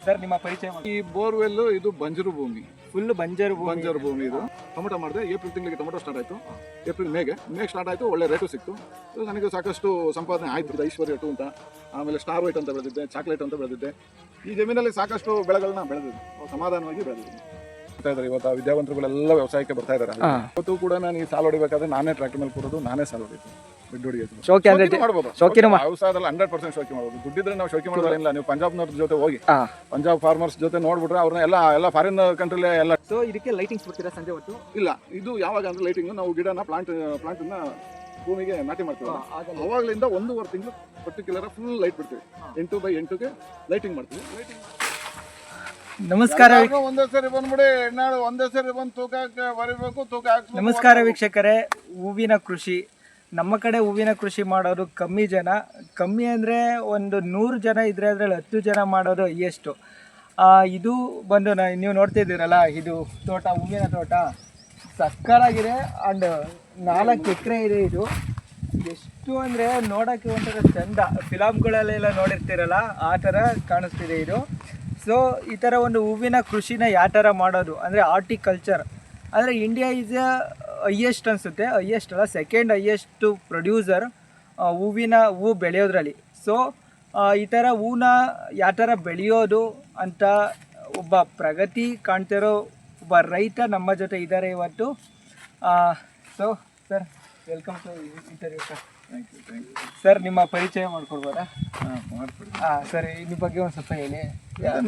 Sir ನಿಮ್ಮ ಪರಿಚಯ ಮಾಡಿ. ಈ ಬೋರ್ವೆಲ್ ಇದು ಬಂಜರು ಭೂಮಿ, ಫುಲ್ ಬಂಜರು ಭೂಮಿ ಇದು. ಟೊಮೊಟೊ ಮಾಡಿದೆ, ಏಪ್ರಿಲ್ ತಿಂಗಳಿಗೆ ಟೊಮೊಟೊ ಸ್ಟಾರ್ಟ್ ಆಯಿತು. ಏಪ್ರಿಲ್ ಮೇಗೆ ಸ್ಟಾರ್ಟ್ ಆಯಿತು, ಒಳ್ಳೆ ರೇಟು ಸಿಕ್ತು. ನನಗೆ ಸಾಕಷ್ಟು ಸಂಪಾದನೆ ಆಯಿತು. ಐಶ್ವರ್ಯ ಟು ಅಂತ, ಆಮೇಲೆ ಸ್ಟಾರ್ ವೈಟ್ ಅಂತ ಬೆಳೆದಿದ್ದೆ, ಚಾಕ್ಲೇಟ್ ಅಂತ ಬೆಳೆದಿದ್ದೆ. ಈ ಜಮೀನಲ್ಲಿ ಸಾಕಷ್ಟು ಬೆಳೆಗಳನ್ನ ಬೆಳೆದಿದ್ದೆ, ಸಮಾಧಾನವಾಗಿ ಬೆಳೆದಿದ್ದೆ. ಇವತ್ತು ವಿದ್ಯಾವಂತರುಗಳೆಲ್ಲ ವ್ಯವಸಾಯಕ್ಕೆ ಬರ್ತಾ ಇದ್ದಾರೆ. ಇವತ್ತು ಕೂಡ ನಾನು ಈ ಸಾಲ ಹೊಡಿಬೇಕಾದ್ರೆ ನಾನೇ ಟ್ರ್ಯಾಕ್ಟರ್ ಮೇಲೆ ಕೂರೋದು, ನಾನೇ ಸಾಲ ಹೊಡಿತು. ಶೋಕಿ ಅಂದ್ರೆ ವ್ಯವಸಾಯದಲ್ಲಿ 100% ಶೋಕಿ ಮಾಡ್ಬೋದು. ದುಡ್ಡಿದ್ರೆ ನಾವು ಶೋಕಿ ಮಾಡೋದಿಲ್ಲ. ನೀವು ಪಂಜಾಬ್ನವ್ರ ಜೊತೆ ಹೋಗಿ, ಪಂಜಾಬ್ ಫಾರ್ಮರ್ಸ್ ಜೊತೆ ನೋಡ್ಬಿಟ್ರೆ ಅವ್ರನ್ನ ಎಲ್ಲ ಫಾರಿನ್ ಕಂಟ್ರಿಲೇ ಎಲ್ಲ. ಸೊ ಇದಕ್ಕೆ ಲೈಟಿಂಗ್ಸ್ ಬಿಡ್ತೀರಾ ಸಂಜೆ ಹೊತ್ತು? ಇಲ್ಲ, ಇದು ಯಾವಾಗ ಅಂದ್ರೆ ಲೈಟಿಂಗ್ ನಾವು ಗಿಡನ ಪ್ಲಾಂಟ್ ಭೂಮಿಗೆ ನಾಟಿ ಮಾಡ್ತೀವಿ. ಅವಾಗಲಿಂದ 1.5 ತಿಂಗಳು ಪರ್ಟಿಕ್ಯುಲರ್ ಫುಲ್ ಲೈಟ್ ಬಿಡ್ತೀವಿ. 8x8ಗೆ ಲೈಟಿಂಗ್ ಮಾಡ್ತೀವಿ. ನಮಸ್ಕಾರ. ಒಂದೇ ಸರಿ ಬಂದ್ಬಿಡಿ, ಒಂದೇ ಸರಿ ಬಂದು ತೂಕ ಬರಿಬೇಕು, ತೂಕ ಹಾಕಿ. ನಮಸ್ಕಾರ ವೀಕ್ಷಕರೇ. ಹೂವಿನ ಕೃಷಿ ನಮ್ಮ ಕಡೆ ಹೂವಿನ ಕೃಷಿ ಮಾಡೋರು ಕಮ್ಮಿ ಜನ. ಕಮ್ಮಿ ಅಂದರೆ ಒಂದು 100 ಜನ ಇದ್ರೆ ಅದರಲ್ಲಿ 10 ಜನ ಮಾಡೋರು ಎಷ್ಟು. ಇದು ಬಂದು ನೀವು ನೋಡ್ತಿದ್ದೀರಲ್ಲ, ಇದು ತೋಟ, ಹೂವಿನ ತೋಟ ಸಕ್ಕರಾಗಿದೆ. ಆ್ಯಂಡ್ 4 ಎಕರೆ ಇದೆ. ಇದು ಎಷ್ಟು ಅಂದರೆ ನೋಡೋಕ್ಕೆ ಒಂಥರ ಚಂದ. ಫಿಲಮ್ಗಳಲ್ಲೆಲ್ಲ ನೋಡಿರ್ತೀರಲ್ಲ, ಆ ಥರ ಕಾಣಿಸ್ತಿದೆ ಇದು. ಸೊ ಈ ಥರ ಒಂದು ಹೂವಿನ ಕೃಷಿನ ಯಾವ ಥರ ಮಾಡೋದು ಅಂದರೆ ಆರ್ಟಿಕಲ್ಚರ್ ಅಂದರೆ ಇಂಡಿಯಾ ಈಸ್ ಹೈಯೆಸ್ಟ್ ಅನಿಸುತ್ತೆ, ಹೈಯೆಸ್ಟ್ ಅಲ್ಲ, ಸೆಕೆಂಡ್ ಹೈಯೆಸ್ಟ್ ಪ್ರೊಡ್ಯೂಸರ್ ಹೂವು ಬೆಳೆಯೋದ್ರಲ್ಲಿ. ಸೊ ಈ ಥರ ಹೂನ ಯಾವ ಥರ ಬೆಳೆಯೋದು ಅಂತ ಒಬ್ಬ ಪ್ರಗತಿ ಕಾಣ್ತಿರೋ ಒಬ್ಬ ರೈತ ನಮ್ಮ ಜೊತೆ ಇದ್ದಾರೆ ಇವತ್ತು. So sir, welcome to interview sir. Thank you. Sir ನಿಮ್ಮ ಪರಿಚಯ ಮಾಡ್ಕೊಡ್ಬೋದಾ? ಮಾಡ್ಕೊಡಿ. ಸರ್ ನಿಮ್ಮ ಬಗ್ಗೆ ಒಂದು ಸ್ವಲ್ಪ ಹೇಳಿ.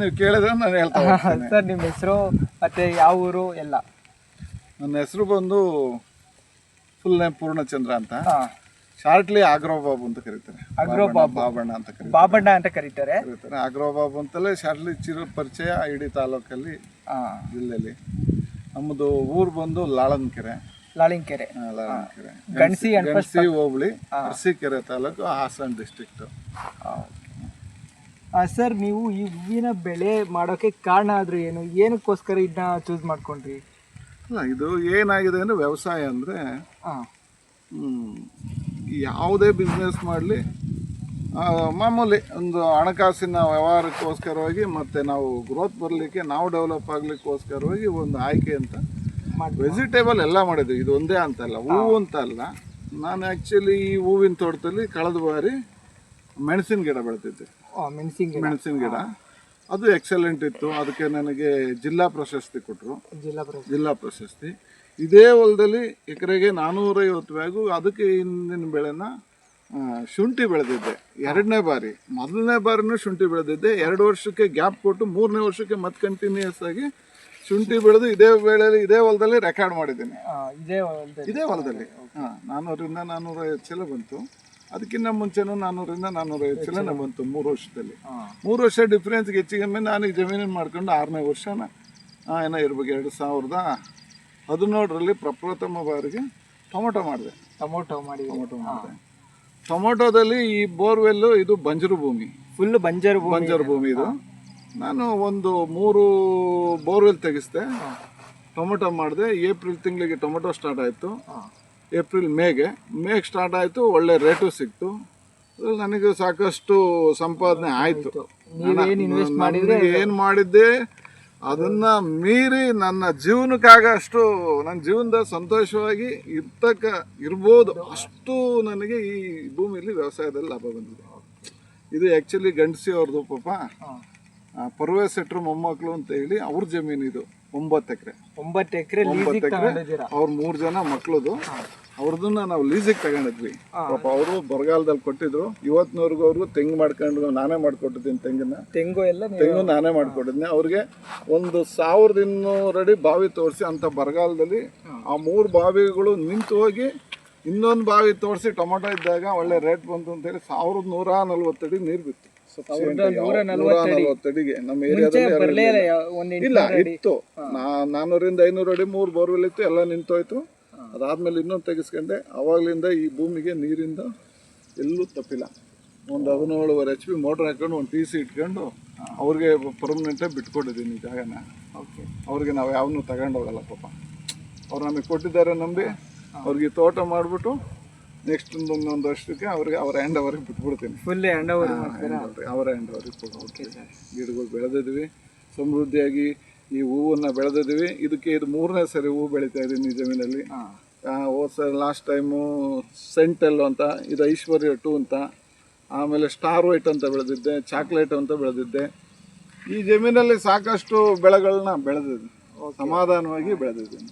ನೀವು ಕೇಳಿದ್ರೆ ನಾನು ಹೇಳ್ತೀನಿ. ಸರ್ ನಿಮ್ಮ ಹೆಸರು ಮತ್ತು ಯಾವ ಊರು ಎಲ್ಲ? ನನ್ನ ಹೆಸರು ಬಂದು ಫುಲ್ ನೇಮ್ ಪೂರ್ಣಚಂದ್ರ ಅಂತ. ಶಾರ್ಟ್ಲಿ ಆಗ್ರೋಬಾಬು ಅಂತ ಕರೀತಾರೆ. ಬಾಬಣ್ಣ ಅಂತ ಕರೀತಾರೆ. ಬಾಬಣ್ಣ ಅಂತ ಕರೀತಾರೆ. ಆಗ್ರೋಬಾಬು ಅಂತಲೇ ಶಾರ್ಟ್ಲಿ ಚಿರ ಪರಿಚಯ ಇಡೀ ತಾಲೂಕಲ್ಲಿ, ಜಿಲ್ಲೆಯಲ್ಲಿ. ನಮ್ಮದು ಊರು ಬಂದು ಲಾಳನ್ಕೆರೆ. ಗಣಸಿ ಹೋಬಳಿ, ಅರಸೀಕೆರೆ ತಾಲೂಕು, ಹಾಸನ ಡಿಸ್ಟ್ರಿಕ್ಟ್. ಸರ್ ನೀವು ಈ ಹೂವಿನ ಬೆಳೆ ಮಾಡೋಕ್ಕೆ ಕಾರಣ ಆದರೂ ಏನು, ಏನಕ್ಕೋಸ್ಕರ ಇದನ್ನ ಚೂಸ್ ಮಾಡ್ಕೊಂಡ್ರಿ? ಅಲ್ಲ, ಇದು ಏನಾಗಿದೆ ಅಂದರೆ ವ್ಯವಸಾಯ ಅಂದರೆ ಯಾವುದೇ ಬಿಸ್ನೆಸ್ ಮಾಡಲಿ ಮಾಮೂಲಿ ಒಂದು ಹಣಕಾಸಿನ ವ್ಯವಹಾರಕ್ಕೋಸ್ಕರವಾಗಿ ಮತ್ತು ನಾವು ಗ್ರೋತ್ ಬರಲಿಕ್ಕೆ, ನಾವು ಡೆವಲಪ್ ಆಗಲಿಕ್ಕೋಸ್ಕರವಾಗಿ ಒಂದು ಆಯ್ಕೆ ಅಂತ ವೆಜಿಟೇಬಲ್ ಎಲ್ಲ ಮಾಡಿದ್ವಿ. ಇದು ಒಂದೇ ಅಂತಲ್ಲ, ಹೂವು ಅಂತ ಅಲ್ಲ. ನಾನು ಆ್ಯಕ್ಚುಲಿ ಈ ಹೂವಿನ ತೋಟದಲ್ಲಿ ಕಳೆದ ಬಾರಿ ಮೆಣಸಿನ ಗಿಡ ಬೆಳೆದಿದ್ದೆ. ಮೆಣಸಿನ ಗಿಡ ಅದು ಎಕ್ಸಲೆಂಟ್ ಇತ್ತು. ಅದಕ್ಕೆ ನನಗೆ ಜಿಲ್ಲಾ ಪ್ರಶಸ್ತಿ ಕೊಟ್ಟರು. ಜಿಲ್ಲಾ ಪ್ರಶಸ್ತಿ. ಇದೇ ಹೊಲದಲ್ಲಿ ಎಕರೆಗೆ 450 ಬ್ಯಾಗು ಅದಕ್ಕೆ ಹಿಂದಿನ ಬೆಳೆನ ಶುಂಠಿ ಬೆಳೆದಿದ್ದೆ. 2ನೇ ಬಾರಿ. ಮೊದಲನೇ ಬಾರಿನೂ ಶುಂಠಿ ಬೆಳೆದಿದ್ದೆ. 2 ವರ್ಷಕ್ಕೆ ಗ್ಯಾಪ್ ಕೊಟ್ಟು 3ನೇ ವರ್ಷಕ್ಕೆ ಮತ್ತೆ ಕಂಟಿನ್ಯೂಸ್ ಆಗಿ ಶುಂಠಿ ಬೆಳೆದು ಇದೇ ಬೆಳೆಯಲ್ಲಿ ಇದೇ ಹೊಲದಲ್ಲಿ ರೆಕಾರ್ಡ್ ಮಾಡಿದ್ದೀನಿ. ಇದೇ ಹೊಲದಲ್ಲಿ 400ರಿಂದ 450 ಚೀಲ ಬಂತು. ಅದಕ್ಕಿಂತ ಮುಂಚೆನೂ 400ರಿಂದ 450 ಚೀಲನೇ ಬಂತು 3 ವರ್ಷದಲ್ಲಿ. 3 ವರ್ಷ ಡಿಫ್ರೆನ್ಸ್ಗೆ ಹೆಚ್ಚಿಗೆ ನಾನು ಜಮೀನು ಮಾಡ್ಕೊಂಡು 6ನೇ ವರ್ಷನ ಏನೋ ಇರ್ಬೇಕು. 2017ರಲ್ಲಿ ಪ್ರಪ್ರಥಮ ಬಾರಿಗೆ ಟೊಮೊಟೊ ಮಾಡಿದೆ. ಟೊಮೊಟೊದಲ್ಲಿ ಈ ಬೋರ್ವೆಲ್ಲು ಇದು ಬಂಜರು ಭೂಮಿ, ಫುಲ್ ಬಂಜರು ಭೂಮಿ ಇದು. ನಾನು ಒಂದು 3 ಬೋರ್ವೆಲ್ ತೆಗಿಸ್ದೆ, ಟೊಮೊಟೊ ಮಾಡಿದೆ. ಏಪ್ರಿಲ್ ತಿಂಗಳಿಗೆ ಟೊಮೊಟೊ ಸ್ಟಾರ್ಟ್ ಆಯಿತು. ಏಪ್ರಿಲ್ ಮೇಗೆ ಸ್ಟಾರ್ಟ್ ಆಯಿತು. ಒಳ್ಳೆ ರೇಟು ಸಿಕ್ತು. ನನಗೆ ಸಾಕಷ್ಟು ಸಂಪಾದನೆ ಆಯಿತು. ಏನು ಮಾಡಿದ್ದೆ ಅದನ್ನು ಮೀರಿ ನನ್ನ ಜೀವನಕ್ಕಾಗಷ್ಟು, ನನ್ನ ಜೀವನದ ಸಂತೋಷವಾಗಿ ಇರ್ಬೋದು ಅಷ್ಟು ನನಗೆ ಈ ಭೂಮಿಯಲ್ಲಿ ವ್ಯವಸಾಯದಲ್ಲಿ ಲಾಭ ಬಂದಿದೆ. ಇದು ಆ್ಯಕ್ಚುಲಿ ಗಂಡಸಿ ಅವ್ರದ್ದು ಪಾಪ ಪರ್ವೇಸ್ ಸೆಟ್ರು ಮೊಮ್ಮಕ್ಕಳು ಅಂತ ಹೇಳಿ ಅವ್ರ ಜಮೀನು. ಇದು 9 ಎಕರೆ. ಅವ್ರ 3 ಜನ ಮಕ್ಕಳದು. ಅವ್ರದನ್ನ ನಾವು ಲೀಸಿಗೆ ತಗೊಂಡಿದ್ವಿ. ಪಾಪ ಅವರು ಬರಗಾಲದಲ್ಲಿ ಕೊಟ್ಟಿದ್ರು. ಇವತ್ತಿನವರೆಗೂ ಅವ್ರಿಗೂ ತೆಂಗು ಮಾಡ್ಕೊಂಡು ನಾನೇ ಮಾಡ್ಕೊಟ್ಟಿದ್ದೀನಿ. ತೆಂಗು ನಾನೇ ಮಾಡ್ಕೊಟ್ಟಿದ್ದೀನಿ. ಅವ್ರಿಗೆ 1200 ಅಡಿ ಬಾವಿ ತೋರಿಸಿ ಅಂತ ಬರಗಾಲದಲ್ಲಿ ಆ 3 ಬಾವಿಗಳು ನಿಂತು ಹೋಗಿ ಇನ್ನೊಂದು ಬಾವಿ ತೋರಿಸಿ ಟೊಮೊಟೊ ಇದ್ದಾಗ ಒಳ್ಳೆ ರೇಟ್ ಬಂತು ಅಂತೇಳಿ 1140 ಅಡಿ ನೀರು ಬಿತ್ತು. 140 ಅಡಿಗೆ ನಮ್ಮ ಏರಿಯಾದಲ್ಲಿ ಇಲ್ಲ ಇತ್ತು. 400ರಿಂದ 500 ಅಡಿ 3 ಬೋರ್ವೆಲ್ ಇತ್ತು. ಎಲ್ಲ ನಿಂತೋಯ್ತು. ಅದಾದ್ಮೇಲೆ ಇನ್ನೊಂದು ತೆಗೆಸ್ಕೊಂಡೆ. ಅವಾಗಲಿಂದ ಈ ಭೂಮಿಗೆ ನೀರಿಂದ ಎಲ್ಲೂ ತಪ್ಪಿಲ್ಲ. ಒಂದು 17.5 HP ಮೋಟ್ರ್ ಹಾಕೊಂಡು ಒಂದು TC ಇಟ್ಕೊಂಡು ಅವ್ರಿಗೆ ಪರ್ಮನೆಂಟಾಗಿ ಬಿಟ್ಕೊಟ್ಟಿದ್ದೀನಿ ಜಾಗನ. ಅವ್ರಿಗೆ ನಾವು ಯಾವನ್ನೂ ತಗೊಂಡೋಗಲ್ಲ ಪಾಪ. ಅವ್ರು ನಮಗೆ ಕೊಟ್ಟಿದ್ದಾರೆ ನಂಬಿ ಅವ್ರಿಗೆ ತೋಟ ಮಾಡಿಬಿಟ್ಟು ನೆಕ್ಸ್ಟ್ ಇನ್ನೊಂದು ವರ್ಷಕ್ಕೆ ಅವ್ರಿಗೆ ಅವ್ರ ಹ್ಯಾಂಡ್ ಓವರಿಗೆ ಬಿಟ್ಬಿಡ್ತೀನಿ. ಫುಲ್ ಹ್ಯಾಂಡ್ ಓವರ್ ಮಾಡ್ತೀರಾ? ಅವರ ಹ್ಯಾಂಡ್ ಓವರಿಗೆ ಕೊಡ್ಬಿಡ್ತೀನಿ. ಗಿಡಗಳು ಬೆಳೆದಿದ್ವಿ ಸಮೃದ್ಧಿಯಾಗಿ, ಈ ಹೂವನ್ನು ಬೆಳೆದಿದ್ವಿ. ಇದು 3ನೇ ಸರಿ ಹೂವು ಬೆಳೀತಾ ಇದ್ದೀನಿ ಈ ಜಮೀನಲ್ಲಿ. ಲಾಸ್ಟ್ ಟೈಮು ಸೆಂಟೆಲ್ ಅಂತ, ಇದು ಐಶ್ವರ್ಯ 2 ಅಂತ, ಆಮೇಲೆ ಸ್ಟಾರ್ ವೈಟ್ ಅಂತ ಬೆಳೆದಿದ್ದೆ, ಚಾಕ್ಲೇಟ್ ಅಂತ ಬೆಳೆದಿದ್ದೆ. ಈ ಜಮೀನಲ್ಲಿ ಸಾಕಷ್ಟು ಬೆಳೆಗಳನ್ನ ಬೆಳೆದಿದ್ದೀನಿ, ಸಮಾಧಾನವಾಗಿ ಬೆಳೆದಿದ್ದೀನಿ.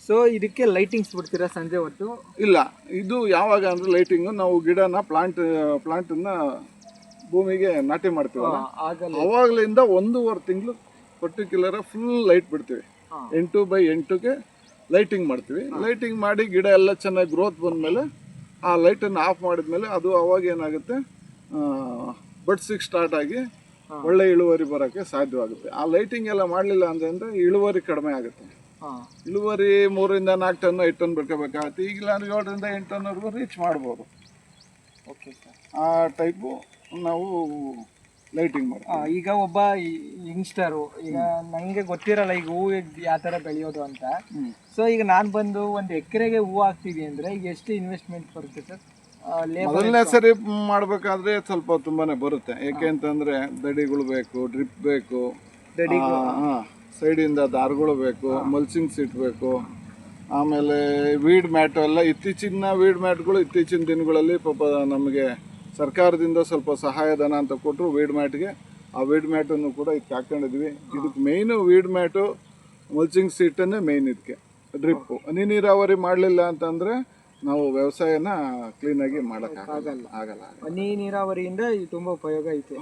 ಸೊ ಇದಕ್ಕೆ ಲೈಟಿಂಗ್ಸ್ ಬಿಡ್ತೀರಾ ಸಂಜೆ ಹೊತ್ತು? ಇಲ್ಲ, ಇದು ಯಾವಾಗ ಅಂದರೆ ಲೈಟಿಂಗು ನಾವು ಗಿಡನ ಪ್ಲಾಂಟನ್ನ ಭೂಮಿಗೆ ನಾಟಿ ಮಾಡ್ತೀವಲ್ಲ, ಅವಾಗಲಿಂದ 1.5 ತಿಂಗಳು ಪರ್ಟಿಕ್ಯುಲರ್ ಫುಲ್ ಲೈಟ್ ಬಿಡ್ತೀವಿ. 8x8ಗೆ ಲೈಟಿಂಗ್ ಮಾಡ್ತೀವಿ. ಲೈಟಿಂಗ್ ಮಾಡಿ ಗಿಡ ಎಲ್ಲ ಚೆನ್ನಾಗಿ ಗ್ರೋತ್ ಬಂದಮೇಲೆ ಆ ಲೈಟನ್ನು ಆಫ್ ಮಾಡಿದ್ಮೇಲೆ ಅದು ಅವಾಗ ಏನಾಗುತ್ತೆ, ಬಡ್ಸಿಗೆ ಸ್ಟಾರ್ಟ್ ಆಗಿ ಒಳ್ಳೆ ಇಳುವರಿ ಬರೋಕ್ಕೆ ಸಾಧ್ಯವಾಗುತ್ತೆ. ಆ ಲೈಟಿಂಗ್ ಎಲ್ಲ ಮಾಡಲಿಲ್ಲ ಅಂದರೆ ಇಳುವರಿ ಕಡಿಮೆ ಆಗುತ್ತೆ. ಇಳುವರಿ 3ರಿಂದ 4 ಟನ್ 5 ಟನ್ ಬೆಳ್ಕೋಬೇಕಾಗುತ್ತೆ. ಈಗಿಲ್ಲ ಅಂದ್ರೆ 7ರಿಂದ 8 ಟನ್ವರೆಗೂ ರೀಚ್ ಮಾಡ್ಬೋದು. ಓಕೆ ಸರ್, ಆ ಟೈಪು ನಾವು ಲೈಟಿಂಗ್ ಮಾಡ್ತೀವಿ. ಈಗ ಒಬ್ಬ ಯಂಗ್ಸ್ಟರು, ಈಗ ನನಗೆ ಗೊತ್ತಿರಲ್ಲ ಈಗ ಹೂವು ಯಾವ ಥರ ಬೆಳೆಯೋದು ಅಂತ. ಸೊ ಈಗ ನಾನು ಬಂದು ಒಂದು ಎಕರೆಗೆ ಹೂವು ಹಾಕ್ತೀವಿ ಅಂದರೆ ಈಗ ಎಷ್ಟು ಇನ್ವೆಸ್ಟ್ಮೆಂಟ್ ಬರುತ್ತೆ ಸರ್? ಮೊದಲನೇ ಸರಿ ಮಾಡಬೇಕಾದ್ರೆ ಸ್ವಲ್ಪ ತುಂಬಾನೇ ಬರುತ್ತೆ. ಏಕೆ ಅಂತಂದರೆ ದಡಿಗಳು ಬೇಕು, ಡ್ರಿಪ್ ಬೇಕು, ಸೈಡಿಂದ ದಾರಗಳು ಬೇಕು, ಮಲ್ಚಿಂಗ್ ಸೀಟ್ ಬೇಕು, ಆಮೇಲೆ ವೀಡ್ ಮ್ಯಾಟು ಎಲ್ಲ ಇತ್ತೀಚಿನ ವೀಡ್ ಮ್ಯಾಟ್ಗಳು ಇತ್ತೀಚಿನ ದಿನಗಳಲ್ಲಿ ಪಾಪ ನಮಗೆ ಸರ್ಕಾರದಿಂದ ಸ್ವಲ್ಪ ಸಹಾಯಧನ ಅಂತ ಕೊಟ್ಟರು ವೀಡ್ ಮ್ಯಾಟ್ಗೆ. ಆ ವೀಡ್ ಮ್ಯಾಟನ್ನು ಕೂಡ ಇದಕ್ಕೆ ಹಾಕ್ಕೊಂಡಿದ್ವಿ. ಇದಕ್ಕೆ ಮೇಯ್ನು ವೀಡ್ ಮ್ಯಾಟು, ಮಲ್ಚಿಂಗ್ ಸೀಟನ್ನೇ ಮೇಯ್ನ್. ಇದಕ್ಕೆ ಡ್ರಿಪ್ಪು ಹನಿ ನೀರಾವರಿ ಮಾಡಲಿಲ್ಲ ಅಂತಂದರೆ ನಾವು ವ್ಯವಸಾಯನ ಕ್ಲೀನಾಗಿ ಮಾಡೋಕ್ಕಾಗಲ್ಲ. ಹನಿ ನೀರಾವರಿಯಿಂದ ತುಂಬ ಉಪಯೋಗ ಐತೆ.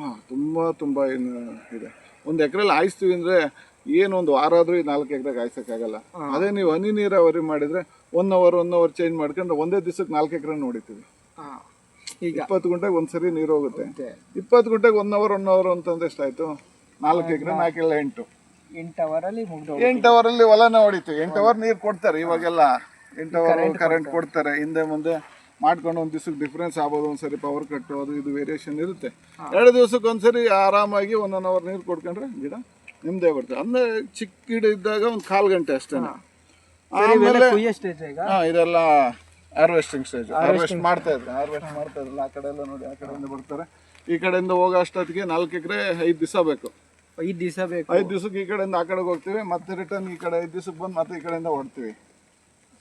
ತುಂಬ ಏನು ಇದೆ. 1 ಎಕರೆಲಿ ಹಾಯಿಸ್ತೀವಿ ಅಂದರೆ ಏನು ಒಂದು ವಾರ ಆದರೂ 4 ಎಕರೆಗೆ ಹಾಯ್ಸೋಕ್ಕಾಗಲ್ಲ. ಅದೇ ನೀವು ಹನಿ ನೀರಾವರಿ ಮಾಡಿದರೆ 1 ಅವರ್ ಚೇಂಜ್ ಮಾಡ್ಕೊಂಡು ಒಂದೇ ದಿವಸಕ್ಕೆ 4 ಎಕರೆ ನೋಡಿತೀವಿ. ಈಗ 20 ಗಂಟೆಗೆ ಒಂದ್ಸರಿ ನೀರು ಹೋಗುತ್ತೆ. 20 ಗಂಟೆಗೆ 1 ಅವರ್ ಅಂತಂದ್ರೆ ಎಷ್ಟಾಯ್ತು? 4 ಎಕರೆ 4 8 ಅವರಲ್ಲಿ 8 ಅವರಲ್ಲಿ ಹೊಲನ ಹೊಡಿತೀವಿ. 8 ಅವರ್ ನೀರು ಕೊಡ್ತಾರೆ ಇವಾಗೆಲ್ಲ. 8 ಅವರ್ ಕರೆಂಟ್ ಕೊಡ್ತಾರೆ. ಹಿಂದೆ ಮುಂದೆ ಮಾಡ್ಕೊಂಡು ಒಂದು ದಿವಸಕ್ಕೆ ಡಿಫ್ರೆನ್ಸ್ ಆಗ್ಬೋದು. ಒಂದ್ಸರಿ ಪವರ್ ಕಟ್ಟು ಅದು ಇದು ವೇರಿಯೇಷನ್ ಇರುತ್ತೆ. 2 ದಿವಸಕ್ಕೆ ಒಂದ್ಸರಿ ಆರಾಮಾಗಿ 1 ಅವರ್ ನೀರು ಕೊಡ್ಕೊಂಡ್ರೆ ಗಿಡ ನಿಮ್ದೇ ಬರ್ತದೆ. ಅಂದ್ರೆ ಚಿಕ್ಕ ಗಿಡ ಇದ್ದಾಗ 1/4 ಗಂಟೆ ಅಷ್ಟೇ. ಆಮೇಲೆ ಇದೆಲ್ಲ ಹಾರ್ವೆಸ್ಟಿಂಗ್ ಸ್ಟೇಜ್. ಹಾರ್ವೆಸ್ಟ್ ಮಾಡ್ತಾ ಇದ್ರಲ್ಲ ಆ ಕಡೆ ಎಲ್ಲ ನೋಡಿ, ಆ ಕಡೆಯಿಂದ ಬರ್ತಾರೆ. ಈ ಕಡೆಯಿಂದ ಹೋಗೋ ಅಷ್ಟೊತ್ತಿಗೆ 4 ಎಕರೆ 5 ದಿವಸ ಬೇಕು. 5 ದಿವಸ ಬೇಕು. 5 ದಿವಸಕ್ಕೆ ಈ ಕಡೆಯಿಂದ ಆ ಕಡೆಗೆ ಹೋಗ್ತೀವಿ, ಮತ್ತೆ ರಿಟರ್ನ್ ಈ ಕಡೆ 5 ದಿವಸಕ್ಕೆ ಬಂದು ಮತ್ತೆ ಈ ಕಡೆಯಿಂದ ಹೊಡ್ತೀವಿ.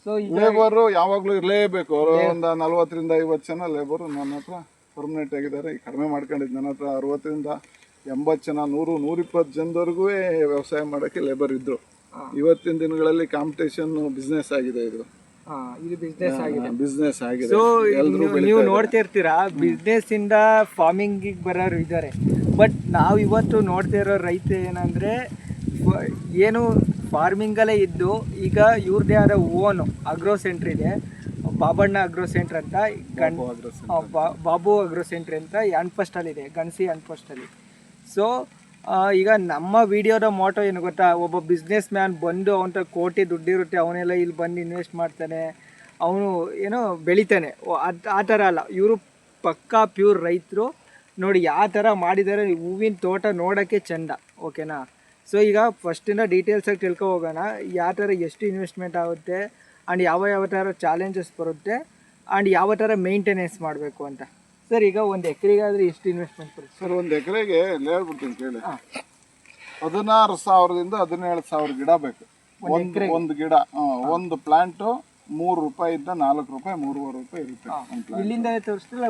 ಸೊ ಲೇಬರು ಯಾವಾಗಲೂ ಇರಲೇಬೇಕು. ಒಂದು 40ರಿಂದ 50 ಜನ ಲೇಬರು ನನ್ನ ಹತ್ರ ಪರ್ಮನೆಂಟ್ ಆಗಿದ್ದಾರೆ. ಈಗ ಕಡಿಮೆ ಮಾಡ್ಕೊಂಡಿದ್ದು. ನನ್ನ ಹತ್ರ 60ರಿಂದ 80 ಜನ, 100, 120 ಜನದವರೆಗೂ ವ್ಯವಸಾಯ ಮಾಡೋಕ್ಕೆ ಲೇಬರ್ ಇದ್ದರು. ಇವತ್ತಿನ ದಿನಗಳಲ್ಲಿ ಕಾಂಪಿಟೇಷನ್ ಬಿಸ್ನೆಸ್ ಆಗಿದೆ. ಇದು ಬಿಸ್ನೆಸ್ ಆಗಿದೆ. ಸೊ ನೀವು ನೋಡ್ತಾ ಇರ್ತೀರಾ, ಬಿಸ್ನೆಸ್ ಇಂದ ಫಾರ್ಮಿಂಗ್ ಬರೋರು ಇದ್ದಾರೆ. ಬಟ್ ನಾವು ಇವತ್ತು ನೋಡ್ತಾ ಇರೋ ರೈತ ಏನಂದ್ರೆ ಏನು ಫಾರ್ಮಿಂಗಲ್ಲೇ ಇದ್ದು ಈಗ ಇವ್ರದ್ದೇ ಆದ ಓನು ಅಗ್ರೋ ಸೆಂಟ್ರ್ ಇದೆ, ಬಾಬಣ್ಣ ಅಗ್ರೋ ಸೆಂಟ್ರ್ ಅಂತ, ಬಾಬು ಅಗ್ರೋ ಸೆಂಟ್ರ್ ಅಂತ ಯಾನ್ಪಸ್ಟಲ್ಲಿದೆ, ಗಣಸಿ ಯಾನ್ಪಸ್ಟಲ್ಲಿ. ಸೊ ಈಗ ನಮ್ಮ ವಿಡಿಯೋದ ಮೋಟೋ ಏನು ಗೊತ್ತಾ, ಒಬ್ಬ ಬಿಸ್ನೆಸ್ ಮ್ಯಾನ್ ಬಂದು ಅವನ ಕೋಟಿ ದುಡ್ಡಿರುತ್ತೆ, ಅವನೆಲ್ಲ ಇಲ್ಲಿ ಬಂದು ಇನ್ವೆಸ್ಟ್ ಮಾಡ್ತಾನೆ, ಅವನು ಏನೋ ಬೆಳಿತಾನೆ, ಆ ಥರ ಅಲ್ಲ. ಇವರು ಪಕ್ಕಾ ಪ್ಯೂರ್ ರೈತರು. ನೋಡಿ ಯಾವ ಥರ ಮಾಡಿದ್ದಾರೆ, ಹೂವಿನ ತೋಟ ನೋಡೋಕ್ಕೆ ಚೆಂದ. ಓಕೆನಾ? ಸೊ ಈಗ ಫಸ್ಟಿಂದ ಡೀಟೇಲ್ಸಾಗಿ ತಿಳ್ಕೊ ಹೋಗೋಣ. ಯಾವ ಥರ ಎಷ್ಟು ಇನ್ವೆಸ್ಟ್ಮೆಂಟ್ ಆಗುತ್ತೆ ಆ್ಯಂಡ್ ಯಾವ ಥರ ಚಾಲೆಂಜಸ್ ಬರುತ್ತೆ ಆ್ಯಂಡ್ ಯಾವ ಥರ ಮೇಂಟೆನೆನ್ಸ್ ಮಾಡಬೇಕು ಅಂತ. ಸರ್ ಈಗ 1 ಎಕರೆಗಾದರೆ ಎಷ್ಟು ಇನ್ವೆಸ್ಟ್ಮೆಂಟ್ ಬರುತ್ತೆ ಸರ್? 1 ಎಕರೆಗೆ ಹೇಳ್ಬಿಡ್ತೀನಿ ಕೇಳಿ. 16,000ದಿಂದ 17,000 ಗಿಡ ಬೇಕು. ಒಂದು ಗಿಡ, ಒಂದು ಪ್ಲಾಂಟು ₹3 4 ರೂಪಾಯಿ, 3.5 ರೂಪಾಯಿ ಇರುತ್ತೆ. ಇಲ್ಲಿಂದ ತರಿಸ್ತಿಲ್ಲ,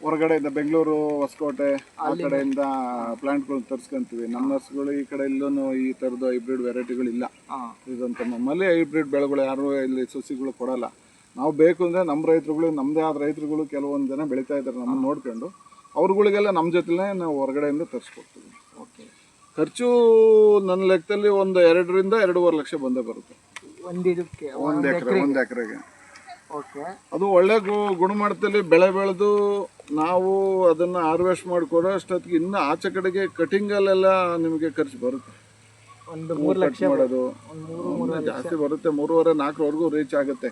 ಹೊರಗಡೆಯಿಂದ ಬೆಂಗಳೂರು, ಹೊಸಕೋಟೆ ಆ ಕಡೆಯಿಂದ ಪ್ಲಾಂಟ್ಗಳನ್ನ ತರಿಸ್ಕೊಂತೀವಿ. ನಮ್ಮ ನರ್ಸ್ಗಳು ಈ ಕಡೆ ಇಲ್ಲೂ ಈ ಥರದ್ದು ಹೈಬ್ರಿಡ್ ವೆರೈಟಿಗಳಿಲ್ಲ. ಇದಂತ ನಮ್ಮಲ್ಲಿ ಹೈಬ್ರಿಡ್ ಬೆಳೆಗಳು ಯಾರು ಇಲ್ಲಿ ಸಸಿಗಳು ಕೊಡಲ್ಲ. ನಾವು ಬೇಕು ಅಂದರೆ ನಮ್ಮ ರೈತರುಗಳು, ನಮ್ಮದೇ ಆದ ರೈತರುಗಳು ಕೆಲವೊಂದು ಜನ ಬೆಳೀತಾ ಇದ್ದಾರೆ. ನಮ್ಮನ್ನು ನೋಡ್ಕೊಂಡು ಅವ್ರುಗಳಿಗೆಲ್ಲ ನಮ್ಮ ಜೊತೆಲೇ ನಾವು ಹೊರಗಡೆಯಿಂದ ತರಿಸ್ಕೊಡ್ತೀವಿ. ಓಕೆ. ಖರ್ಚು ನನ್ನ ಲೆಕ್ಕದಲ್ಲಿ ಒಂದು 2ರಿಂದ 2.5 ಲಕ್ಷ ಬಂದೇ ಬರುತ್ತೆ ಒಂದು ಎಕರೆಗೆ. ಓಕೆ. ಅದು ಒಳ್ಳೆ ಗುಣಮಟ್ಟದಲ್ಲಿ ಬೆಳೆ ಬೆಳೆದು ನಾವು ಅದನ್ನು ಹಾರ್ವೆಸ್ಟ್ ಮಾಡಿಕೊಡೋ ಅಷ್ಟೊತ್ತಿಗೆ ಇನ್ನು ಆಚೆ ಕಡೆಗೆ ಕಟಿಂಗಲ್ಲೆಲ್ಲ ನಿಮಗೆ ಖರ್ಚು ಬರುತ್ತೆ. ಒಂದು 3 ಲಕ್ಷ ಮಾಡೋದು ಜಾಸ್ತಿ ಬರುತ್ತೆ. 3.5 4ವರೆಗೂ ರೀಚ್ ಆಗುತ್ತೆ.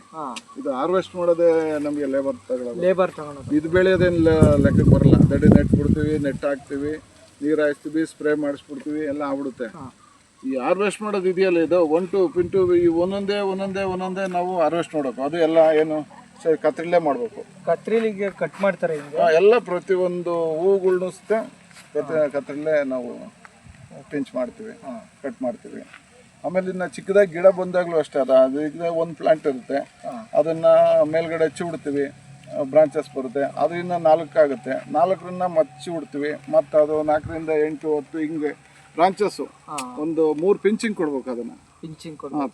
ಇದು ಹಾರ್ವೆಸ್ಟ್ ಮಾಡೋದೇ ನಮಗೆ ಲೇಬರ್ ತಗೊಳ್ಳೋದು. ಇದು ಬೆಳೆಯೋದೇನು ಲೆಕ್ಕಕ್ಕೆ ಬರಲ್ಲ. ದಡಿ ನೆಟ್ ಬಿಡ್ತೀವಿ, ನೆಟ್ ಹಾಕ್ತೀವಿ, ನೀರು ಹಾಯಿಸ್ತೀವಿ, ಸ್ಪ್ರೇ ಮಾಡಿಸ್ಬಿಡ್ತೀವಿ, ಎಲ್ಲ ಆಗ್ಬಿಡುತ್ತೆ. ಈ ಹಾರ್ವೆಸ್ಟ್ ಮಾಡೋದು ಇದೆಯಲ್ಲ, ಇದು 1 2 ಪಿಂಟು ಈ ಒಂದೊಂದೇ ನಾವು ಹಾರ್ವೆಸ್ಟ್ ಮಾಡಬೇಕು. ಅದು ಎಲ್ಲ ಏನು ಸರಿ ಕತ್ರಿಲೇ ಮಾಡಬೇಕು. ಕತ್ರಿಲಿಗೆ ಕಟ್ ಮಾಡ್ತಾರೆ ಹಿಂಗೆ. ಎಲ್ಲ ಪ್ರತಿಯೊಂದು ಹೂಗಳ್ನು ಸಹ ಕತ್ರಿಲೇ ನಾವು ಪಿಂಚ್ ಮಾಡ್ತೀವಿ, ಕಟ್ ಮಾಡ್ತೀವಿ. ಆಮೇಲೆ ಇನ್ನು ಚಿಕ್ಕದಾಗಿ ಗಿಡ ಬಂದಾಗಲೂ ಅಷ್ಟೇ, ಅದು ಒಂದು ಪ್ಲಾಂಟ್ ಇರುತ್ತೆ, ಅದನ್ನು ಮೇಲ್ಗಡೆ ಹಚ್ಚಿ ಬಿಡ್ತೀವಿ, ಬ್ರಾಂಚಸ್ ಬರುತ್ತೆ. ಅದರಿಂದ 4 ಆಗುತ್ತೆ, 4ರಿಂದ ಮಚ್ಚಿ ಬಿಡ್ತೀವಿ. ಮತ್ತು ಅದು 4ರಿಂದ 8, 10 ಹಿಂಗೆ ಬ್ರಾಂಚಸ್ಸು ಒಂದು 3 ಪಿಂಚಿಂಗ್ ಕೊಡ್ಬೇಕು. ಅದನ್ನು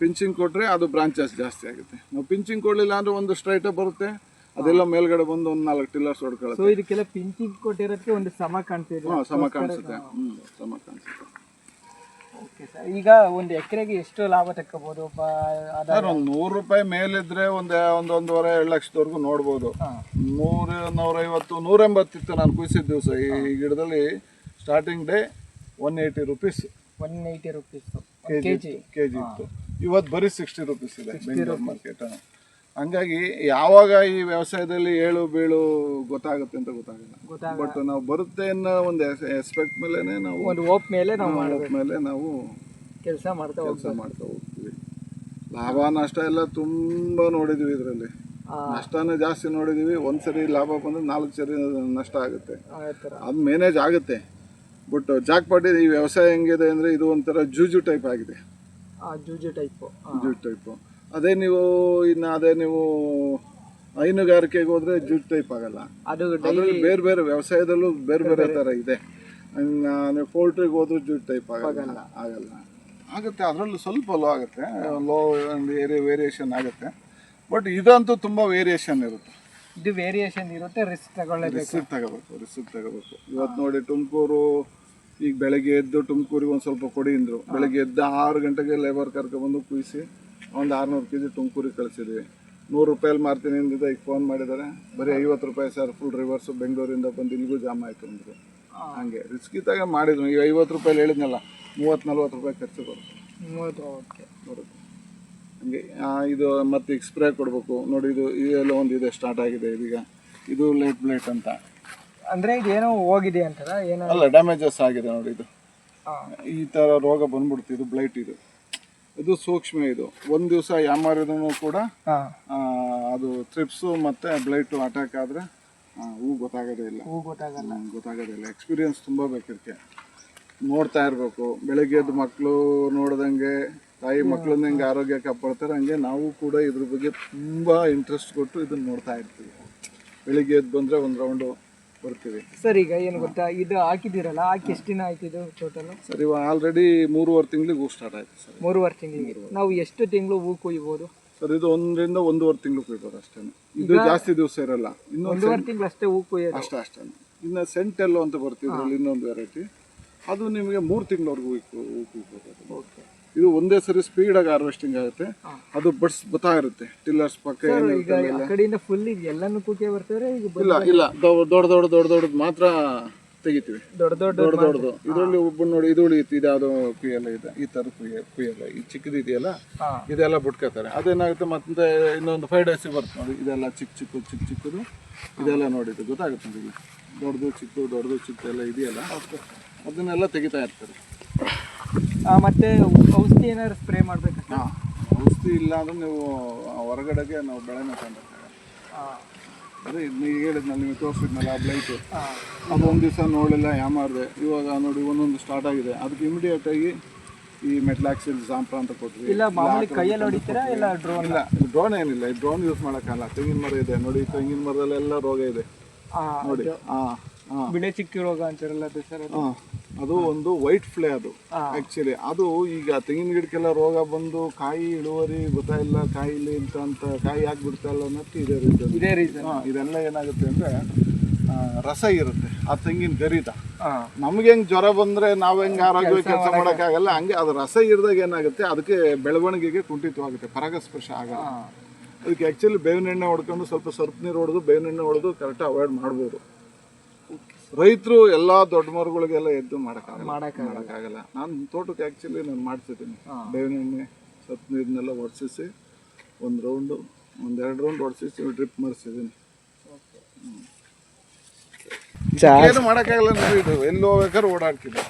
ಪಿಂಚಿಂಗ್ ಕೊಟ್ಟರೆ ಅದು ಬ್ರಾಂಚಸ್ ಜಾಸ್ತಿ ಆಗುತ್ತೆ. ನಾವು ಪಿಂಚಿಂಗ್ ಕೊಡಲಿಲ್ಲ ಅಂದರೆ ಒಂದು ಸ್ಟ್ರೈಟಾಗಿ ಬರುತ್ತೆ, ಅದೆಲ್ಲ ಮೇಲ್ಗಡೆ ಬಂದು ಒಂದು 4 ಟಿಲ್ಲರ್ಸ್ ಹೊಡ್ಕೊಳ್ಳುತ್ತೆ. ಸೊ ಇದಕ್ಕೆಲ್ಲ ಪಿಂಚಿಂಗ್ ಕೊಟ್ಟಿರೋದಕ್ಕೆ ಒಂದು ಸಮ ಕಾಣ್ತಿದೆ. ಸಮ ಕಾಣಿಸುತ್ತೆ, ಸಮ ಕಾಣಿಸುತ್ತೆ. ಓಕೆ ಸರ್, ಈಗ ಒಂದು ಎಕರೆಗೆ ಎಷ್ಟು ಲಾಭ ತಕ್ಕೋಬೋದು? ಸರ್ ಒಂದು 100 ರೂಪಾಯಿ ಮೇಲಿದ್ರೆ ಒಂದೂವರೆ 2 ಲಕ್ಷದವರೆಗೂ ನೋಡ್ಬೋದು. 100, 150, 180 ಇತ್ತು ನಾನು ಕುಯ್ಸಿದ ದಿವಸ. ಈ ಗಿಡದಲ್ಲಿ starting day 180 rupees, 180 rupees KG ಇತ್ತು. ಇವತ್ತು ಬರೀ 60 ರುಪೀಸ್ ಇದೆ ಬೆಂಗಳೂರು ಮಾರ್ಕೆಟ್. ಹಂಗಾಗಿ ಯಾವಾಗ ಈ ವ್ಯವಸಾಯದಲ್ಲಿ ಏಳು ಬೀಳು ಗೊತ್ತಾಗುತ್ತೆ ಅಂತ ಗೊತ್ತಾಗಲ್ಲ. ಬಟ್ ನಾವು ಬರುತ್ತೆ ಅನ್ನೋ ಒಂದು ಎಕ್ಸ್ಪೆಕ್ಟ್ ಮೇಲೆ ನಾವು ಒಂದು ಹೋಪ್ ಮೇಲೆ ನಾವು ಕೆಲಸ ಮಾಡ್ತಾ ಹೋಗ್ತೀವಿ. ಲಾಭ ನಷ್ಟ ಎಲ್ಲ ತುಂಬ ನೋಡಿದ್ವಿ. ಇದರಲ್ಲಿ ನಷ್ಟನೇ ಜಾಸ್ತಿ ನೋಡಿದೀವಿ. ಒಂದ್ಸರಿ ಲಾಭ ಬಂದ್ರೆ 4 ಸರಿ ನಷ್ಟ ಆಗುತ್ತೆ. ಅದು ಮ್ಯಾನೇಜ್ ಆಗುತ್ತೆ. ಬಟ್ ಜಾಕ್ಪಾಟಿ ಈ ವ್ಯವಸಾಯ ಹೆಂಗಿದೆ ಅಂದರೆ ಇದು ಒಂಥರ ಜೂಜು ಟೈಪ್ ಆಗಿದೆ. ಜೂಜು ಟೈಪು. ಅದೇ ನೀವು ಹೈನುಗಾರಿಕೆಗೆ ಹೋದ್ರೆ ಜೂಜು ಟೈಪ್ ಆಗಲ್ಲ. ಅದರಲ್ಲಿ ಬೇರೆ ಬೇರೆ ವ್ಯವಸಾಯದಲ್ಲೂ ಬೇರೆ ಬೇರೆ ಥರ ಇದೆ. ನೀವು ಪೋಲ್ಟ್ರಿಗೆ ಹೋದ್ರೂ ಜೂಜು ಟೈಪ್ ಆಗಲ್ಲ. ಆಗುತ್ತೆ, ಅದರಲ್ಲೂ ಸ್ವಲ್ಪ ಲೋ ಆಗುತ್ತೆ, ಲೋ ಒಂದು ವೇರಿಯೇಷನ್ ಆಗುತ್ತೆ. ಬಟ್ ಇದಂತೂ ತುಂಬ ವೇರಿಯೇಷನ್ ಇರುತ್ತೆ. ಇದು ವೇರಿಯೇಷನ್ ಇರುತ್ತೆ, ರಿಸ್ಕ್ ತಗೋಬೇಕು. ಇವತ್ತು ನೋಡಿ ತುಮಕೂರು, ಈಗ ಬೆಳಗ್ಗೆ ಎದ್ದು ತುಮಕೂರಿಗೆ ಒಂದು ಸ್ವಲ್ಪ ಕೊಡಿ ಅಂದರು. ಬೆಳಗ್ಗೆ ಎದ್ದು 6 ಗಂಟೆಗೆ ಲೇಬರ್ ಕರ್ಕೊಬಂದು ಕುಯ್ಸಿ ಒಂದು 600 kg ತುಮಕೂರಿಗೆ ಕಳಿಸಿದ್ವಿ. 100 ರೂಪಾಯಲ್ಲಿ ಮಾರ್ತೀನಿ ಅಂದಿದ್ದ. ಈಗ ಫೋನ್ ಮಾಡಿದ್ದಾರೆ, ಬರೀ 50 ರೂಪಾಯಿ ಸರ್, ಫುಲ್ ರಿವರ್ಸು, ಬೆಂಗಳೂರಿಂದ ಬಂದು ಇಲ್ಲಿಗೂ ಜಾಮ್ ಆಯಿತು ಅಂದರು. ಹಾಗೆ ರಿಸ್ಕಿ ತಗ ಮಾಡಿದ್ರು. ಈಗ 50 ರೂಪಾಯಲ್ಲಿ ಹೇಳಿದ್ನಲ್ಲ, 30-40 ರೂಪಾಯಿ ಖರ್ಚು ಬರುತ್ತೆ. ಹಂಗೆ ಇದು ಮತ್ತು ಈಗ ಸ್ಪ್ರೇ ಕೊಡಬೇಕು ನೋಡಿ. ಇದೆಲ್ಲ ಒಂದು ಇದೆ, ಸ್ಟಾರ್ಟ್ ಆಗಿದೆ ಇದೀಗ. ಇದು ಲೇಟ್ ಬ್ಲೈಟ್ ಅಂತ. ಅಂದರೆ ಇದೇನೋ ಹೋಗಿದೆ ಅಂತಾರ? ಏನೋ ಅಲ್ಲ, ಡ್ಯಾಮೇಜಸ್ ಆಗಿದೆ ನೋಡಿ. ಇದು ಈ ಥರ ರೋಗ ಬಂದ್ಬಿಡ್ತು. ಇದು ಬ್ಲೈಟ್, ಇದು ಸೂಕ್ಷ್ಮ. ಇದು ಒಂದು ದಿವಸ ಯಾಮಾರಿದ್ರೂ ಕೂಡ ಅದು ಥ್ರಿಪ್ಸು ಮತ್ತು ಬ್ಲೈಟು ಅಟ್ಯಾಕ್ ಆದರೆ ಹೂ ಗೊತ್ತಾಗೋದೇ ಇಲ್ಲ. ಎಕ್ಸ್ಪೀರಿಯನ್ಸ್ ತುಂಬ ಬೇಕಿರುತ್ತೆ. ನೋಡ್ತಾ ಇರಬೇಕು. ಬೆಳಗ್ಗೆ ಎದ್ದು ಮಕ್ಕಳು ನೋಡ್ದಂಗೆ ತಾಯಿ ಮಕ್ಕಳನ್ನ ಹೆಂಗೆ ಆರೋಗ್ಯ ಕಾಪಾಡ್ತಾರೆ, ಹಂಗೆ ನಾವು ಕೂಡ ಇದ್ರ ಬಗ್ಗೆ ತುಂಬ ಇಂಟ್ರೆಸ್ಟ್ ಕೊಟ್ಟು ಇದನ್ನು ನೋಡ್ತಾ ಇರ್ತೀವಿ. ಬೆಳಿಗ್ಗೆ ಎದ್ದು ಬಂದರೆ ಒಂದು ರೌಂಡು ಬರ್ತೀವಿ. ಸರ್, ಈಗ ಏನು ಗೊತ್ತಾ, ಇದು ಹಾಕಿದ್ದೀರಲ್ಲ, ಹಾಕಿ ಎಷ್ಟು ದಿನ ಆಯ್ತು ಇದು ಟೋಟಲ್? ಸರ್, ಇವಾಗ ಆಲ್ರೆಡಿ 3.5 ತಿಂಗಳಿಗೆ ಹೂ ಸ್ಟಾರ್ಟ್ ಆಯ್ತು ಸರ್. 3.5 ತಿಂಗಳಿಗೆ ನಾವು ಎಷ್ಟು ತಿಂಗಳು ಹೂ ಕೊಯ್ಬೋದು ಸರ್? ಇದು 1ರಿಂದ 1.5 ತಿಂಗಳು ಕೊಯ್ಬೋದು ಅಷ್ಟೇ. ಇದು ಜಾಸ್ತಿ ದಿವಸ ಇರಲ್ಲ. 1.5 ತಿಂಗಳು ಅಷ್ಟೇ ಹೂ ಕೊಯ್ಯೋದು ಅಷ್ಟೇ. ಇನ್ನು ಸೆಂಟೆಲ್ಲೋ ಅಂತ ಬರ್ತಿದ್ರಲ್ಲಿ ಇನ್ನೊಂದು ವೆರೈಟಿ, ಅದು ನಿಮಗೆ 3 ತಿಂಗಳವರೆಗೂ ಹೂ ಕೊಯ್ಬೋದು. ಇದು ಒಂದೇ ಸರಿ ಸ್ಪೀಡಾಗಿ ಹಾರ್ವೆಸ್ಟಿಂಗ್ ಆಗುತ್ತೆ. ಅದು ಬರ್ತಾ ಇರುತ್ತೆ ಟಿಲ್ಲರ್ಸ್ ಪಕ್ಕ. ಕಡೆಯಿಂದ ಫುಲ್ ಎಲ್ಲಾನು ಕೂಕೆ ಬರ್ತಾರೆ. ಇಲ್ಲ ದೊಡ್ಡ ಮಾತ್ರ ತೆಗಿತೀವಿ. ದೊಡ್ಡದು ಇದರಲ್ಲಿ ಒಬ್ಬ ನೋಡಿ, ಇದು ಉಳಿಯುತ್ತೆ. ಇದ್ಯಾವುದೋ ಕುಯ್ಯಲ್ಲ ಇದೆ, ಈ ಥರ ಕುಯ್ಯಲ್ಲ. ಈ ಚಿಕ್ಕದು ಇದೆಯಲ್ಲ, ಇದೆಲ್ಲ ಬಿಟ್ಕೋತಾರೆ. ಅದೇನಾಗುತ್ತೆ, ಮತ್ತೆ ಇನ್ನೊಂದು 5 days ಬರುತ್ತೆ ನೋಡಿ. ಇದೆಲ್ಲ ಚಿಕ್ಕದು ಇದೆಲ್ಲ ನೋಡಿದ್ದು ಗೊತ್ತಾಗುತ್ತೆ ನೋಡಿ. ದೊಡ್ಡದು ಚಿಕ್ಕದು ಎಲ್ಲ ಇದೆಯಲ್ಲ, ಅದನ್ನೆಲ್ಲ ತೆಗಿತಾ ಇರ್ತಾರೆ. ಮತ್ತೆ ಔಷಧಿ ಏನಾದ್ರು ಸ್ಪ್ರೇ ಮಾಡಬೇಕಾ? ಔಷಧಿ ಇಲ್ಲ ಅಂದ್ರೆ ನೀವು ಹೊರಗಡೆಗೆ ನಾವು ಬೆಳೆನ ತಂದಿರ್ತಾರೆ. ಅದೇ ಈಗ ಹೇಳಿದ್ನಲ್ಲ, ನಿಮಗೆ ತೋರಿಸಿದ್ನಲ್ಲ ಆ ಬ್ಲೈಟು, ಅದು ಒಂದು ದಿವಸ ನೋಡಲಿಲ್ಲ, ಯಾಮಾರಿದೆ. ಇವಾಗ ನೋಡಿ ಒಂದೊಂದು ಸ್ಟಾರ್ಟ್ ಆಗಿದೆ. ಅದಕ್ಕೆ ಇಮಿಡಿಯೇಟ್ ಆಗಿ ಈ ಮೆಟ್ಲಾಕ್ಸಿಲ್ ಜಾಂಪ್ರಾ ಅಂತ ಕೊಟ್ವಿ. ಇಲ್ಲ ಮಾಮೂಲಿ ಕೈಯಲ್ಲಿ ಹೊಡಿತೀರಾ ಇಲ್ಲ ಡ್ರೋನ್? ಇಲ್ಲ, ಡ್ರೋನ್ ಏನಿಲ್ಲ. ಈ ಡ್ರೋನ್ ಯೂಸ್ ಮಾಡೋಕ್ಕಲ್ಲ. ತೆಂಗಿನ ಮರ ಇದೆ ನೋಡಿ, ತೆಂಗಿನ ಮರದಲ್ಲೆಲ್ಲ ರೋಗ ಇದೆ ನೋಡಿ. ಬಿಳೆ ಚಿಕ್ಕಿ ರೋಗ ಅಂತಾರಲ್ಲ ಅದು ಸರ್? ಅದು ಒಂದು ವೈಟ್ ಫ್ಲೇ. ಅದು ಆಕ್ಚುಲಿ ಅದು ಈಗ ತೆಂಗಿನ ಗಿಡಕ್ಕೆಲ್ಲ ರೋಗ ಬಂದು ಕಾಯಿ ಇಳುವರಿ ಗೊತ್ತಾಯಿಲ್ಲ, ಕಾಯಿ ಇಲ್ಲಿ ಅಂತ ಕಾಯಿ ಹಾಕ್ಬಿಡ್ತಾ ಇಲ್ಲ ಅನ್ನೋದು ಇದೇ ರೀಸನ್. ಇದೆಲ್ಲ ಏನಾಗುತ್ತೆ ಅಂದರೆ ರಸ ಇರುತ್ತೆ ಆ ತೆಂಗಿನ ಗರಿದ. ನಮ್ಗೆ ಹೆಂಗೆ ಜ್ವರ ಬಂದರೆ ನಾವು ಹೆಂಗೆ ಆರೋಗ್ಯವಾಗಿ ಕೆಲಸ ಮಾಡೋಕ್ಕಾಗಲ್ಲ, ಹಂಗೆ ಅದು ರಸ ಇರಿದಾಗ ಏನಾಗುತ್ತೆ, ಅದಕ್ಕೆ ಬೆಳವಣಿಗೆಗೆ ಕುಂಠಿತವಾಗುತ್ತೆ, ಪರಾಗಸ್ಪರ್ಶ ಆಗಲ್ಲ. ಅದಕ್ಕೆ ಆ್ಯಕ್ಚುಲಿ ಬೇವಿನ ಎಣ್ಣೆ ಹೊಡ್ಕೊಂಡು ಸ್ವಲ್ಪ ನೀರು ಹೊಡೆದು ಬೇವಿನ ಎಣ್ಣೆ ಹೊಡೆದು ಕರೆಕ್ಟಾಗಿ ಅವಾಯ್ಡ್ ಮಾಡ್ಬೋದು. ರೈತರು ಎಲ್ಲ ದೊಡ್ಡ ಮರಗಳಿಗೆಲ್ಲ ಎದ್ದು ಮಾಡೋಕ್ಕಾಗಲ್ಲ. ನಾನು ತೋಟಕ್ಕೆ ಆ್ಯಕ್ಚುಲಿ ನಾನು ಮಾಡ್ತಿದ್ದೀನಿ. ಬೇವಿನ ಎಣ್ಣೆ ಸ್ವಲ್ಪ ನೀರನ್ನೆಲ್ಲ ಒಡಿಸಿ 1 ರೌಂಡು 1-2 ರೌಂಡ್ ಒಡಿಸಿ ಡ್ರಿಪ್ ಮಾಡಿಸಿದ್ದೀನಿ. ಏನು ಮಾಡೋಕ್ಕಾಗಲ್ಲ ನೋಡಿ. ಇದು ಎಲ್ಲಿ ಹೋಗ್ಬೇಕಾದ್ರೆ ಓಡಾಡ್ತಿದ್ದೆ.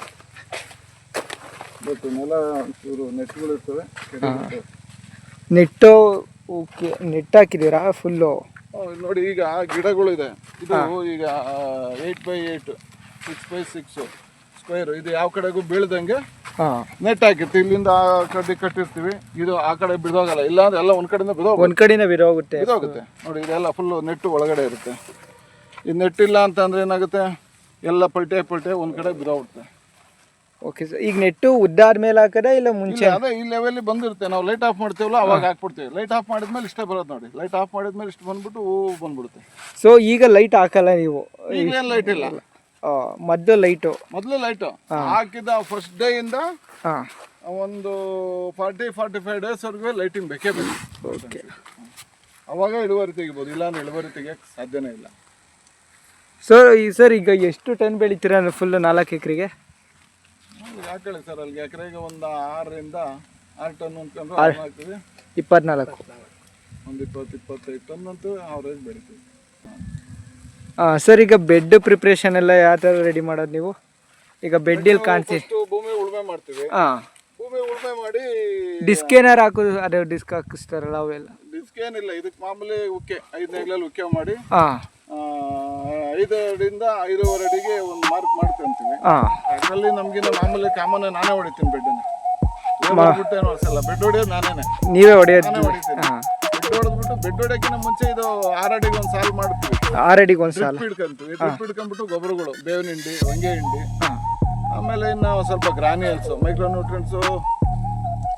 ಬಟ್ ನೆಲ ಚೂರು ನೆಟ್ಗಳು ಇರ್ತವೆ. ನೆಟ್ ಹಾಕಿದ್ದೀರಾ ಫುಲ್ಲು? ನೋಡಿ ಈಗ ಗಿಡಗಳಿದೆ, ಇದು ಈಗ 8x8 6x6 ಸ್ಕ್ವೇರ್, ಇದು ಯಾವ ಕಡೆಗೂ ಬೀಳ್ದಂಗೆ ನೆಟ್ ಹಾಕಿರ್ತೀವಿ. ಇಲ್ಲಿಂದ ಆ ಕಡೆ ಕಟ್ಟಿರ್ತೀವಿ, ಇದು ಆ ಕಡೆ ಬಿಡೋಗಲ್ಲ, ಇಲ್ಲಾಂದ್ರೆ ಎಲ್ಲ ಒಂದ್ ಕಡೆಯಿಂದ ಒಂದ್ ಕಡೆನೇ ಬಿದೋಗುತ್ತೆ. ನೋಡಿ ಇದೆಲ್ಲ ಫುಲ್ಲು ನೆಟ್ಟು ಒಳಗಡೆ ಇರುತ್ತೆ. ಈ ನೆಟ್ ಇಲ್ಲ ಅಂತಂದ್ರೆ ಏನಾಗುತ್ತೆ, ಎಲ್ಲ ಪಲ್ಟೆ ಒಂದ್ ಕಡೆ ಬಿದೋಗುತ್ತೆ. ಓಕೆ ಸರ್, ಈಗ ನೆಟ್ಟು ಉದ್ದಾದ ಮೇಲೆ ಹಾಕದ ಇಲ್ಲ ಮುಂಚೆ? ಅದೇ ಈ ಲೆವೆಲ್ ಬಂದಿರುತ್ತೆ, ನಾವು ಲೈಟ್ ಆಫ್ ಮಾಡ್ತೀವಲ್ಲ ಅವಾಗ ಹಾಕ್ಬಿಡ್ತೀವಿ. ಲೈಟ್ ಆಫ್ ಮಾಡಿದ್ಮೇಲೆ ಇಷ್ಟೇ ಬರೋದು ನೋಡಿ, ಲೈಟ್ ಆಫ್ ಮಾಡಿದ್ಮೇಲೆ ಇಷ್ಟು ಬಂದ್ಬಿಟ್ಟು ಬಂದ್ಬಿಡುತ್ತೆ. ಸೊ ಈಗ ಲೈಟ್ ಹಾಕಲ್ಲ ನೀವು? ಈಗೇನು ಲೈಟ್ ಇಲ್ಲ, ಮೊದಲು ಲೈಟು ಹಾಕಿದ ಫಸ್ಟ್ ಡೇ ಇಂದ ಒಂದು 40-45 ಡೇಸ್ ವರೆಗೂ ಲೈಟಿಂಗ್ ಬೇಕೇ ಬೇಕು. ಓಕೆ, ಅವಾಗ ಇಳುವರಿ ತೆಗಿಬೋದು, ಇಲ್ಲಾಂದ್ರೆ ಇಳುವರಿ ತೆಗಿಯಕ್ಕೆ ಸಾಧ್ಯನೇ ಇಲ್ಲ. ಸರ್ ಈಗ ಎಷ್ಟು ಟನ್ ಬೆಳಿತೀರಾ ಫುಲ್ 4 ಎಕರೆಗೆ? ಯಾಕೇಳಿ ಸರ್, ಅಲ್ಲಿಗೆ ಎಕರೆಗೆ ಒಂದು 6 ಟನ್ ಅನ್ಕೊಂಡ್ರೆ ಆಗ್ತದೆ. 24 ಒಂದು 20-25 ಟನ್ ಅಂತೂ ಅವರೇಜ್ ಬೆಳಿತೀವಿ. ಸರ್ ಈಗ ಬೆಡ್ ಪ್ರಿಪ್ರೇಷನ್ ಎಲ್ಲ ಯಾವ ಥರ ರೆಡಿ ಮಾಡೋದು ನೀವು? ಈಗ ಬೆಡ್ ಇಲ್ಲಿ ಕಾಣಿಸಿ ಭೂಮಿ ಉಳುಮೆ ಮಾಡ್ತೀವಿ. ಭೂಮಿ ಉಳುಮೆ ಮಾಡಿ ಡಿಸ್ಕ್ ಏನಾರು ಹಾಕೋದು, ಅದೇ ಡಿಸ್ಕ್ ಹಾಕಿಸ್ತಾರಲ್ಲ ಅವೆಲ್ಲ? ಡಿಸ್ಕ್ ಏನಿಲ್ಲ, ಇದಕ್ಕೆ ಮಾಮೂಲಿ ಉಕ್ಕೆ 5 ನೆಗ್ಲಲ್ಲಿ ಉಕ್ಕೆ ಮಾಡಿ 5 ಅಡಿಯಿಂದ 5.5 ಅಡಿಗೆ ಒಂದು ಮಾರ್ಕ್ ಮಾಡ್ಕೊಂತೀವಿ. ಅದರಲ್ಲಿ ನಮ್ಗಿನ್ನ ಮಾಮೂಲಿ ಕಾಮನ್ ನಾನೇ ಹೊಡಿತೀನಿ ಬೆಡ್ಡನ್ನ, ಬಿಟ್ಟು ಏನು ಹೊಡ್ಸಲ್ಲ. ಬೆಡ್ ಹೊಡಿಯೋದು ನೀವೇ ಹೊಡೆಯೋದು? ನಾನೇ ಹೊಡಿತೀನಿ. ಬೆಡ್ ಹೊಡೆದ್ಬಿಟ್ಟು ಬೆಡ್ ಹೊಡಿಯೋಕ್ಕಿಂತ ಮುಂಚೆ ಇದು 6 ಅಡಿಗೆ ಒಂದು ಸಾಲು ಮಾಡ್ತೀವಿ. 6 ಅಡಿಗೆ ಒಂದು ಸಾಲು ಇಡ್ಕೊಂತೀವಿ. ಇಡ್ಕೊಂಡ್ಬಿಟ್ಟು ಗೊಬ್ಬರಗಳು, ಬೇವಿನ ಹಿಂಡಿ, ಹೊಂಗೆ ಹಿಂಡಿ, ಆಮೇಲೆ ಇನ್ನು ಸ್ವಲ್ಪ ಗ್ರಾನ್ಯೂಲ್ಸ್, ಮೈಕ್ರೋ ನ್ಯೂಟ್ರಿಯೆಂಟ್ಸು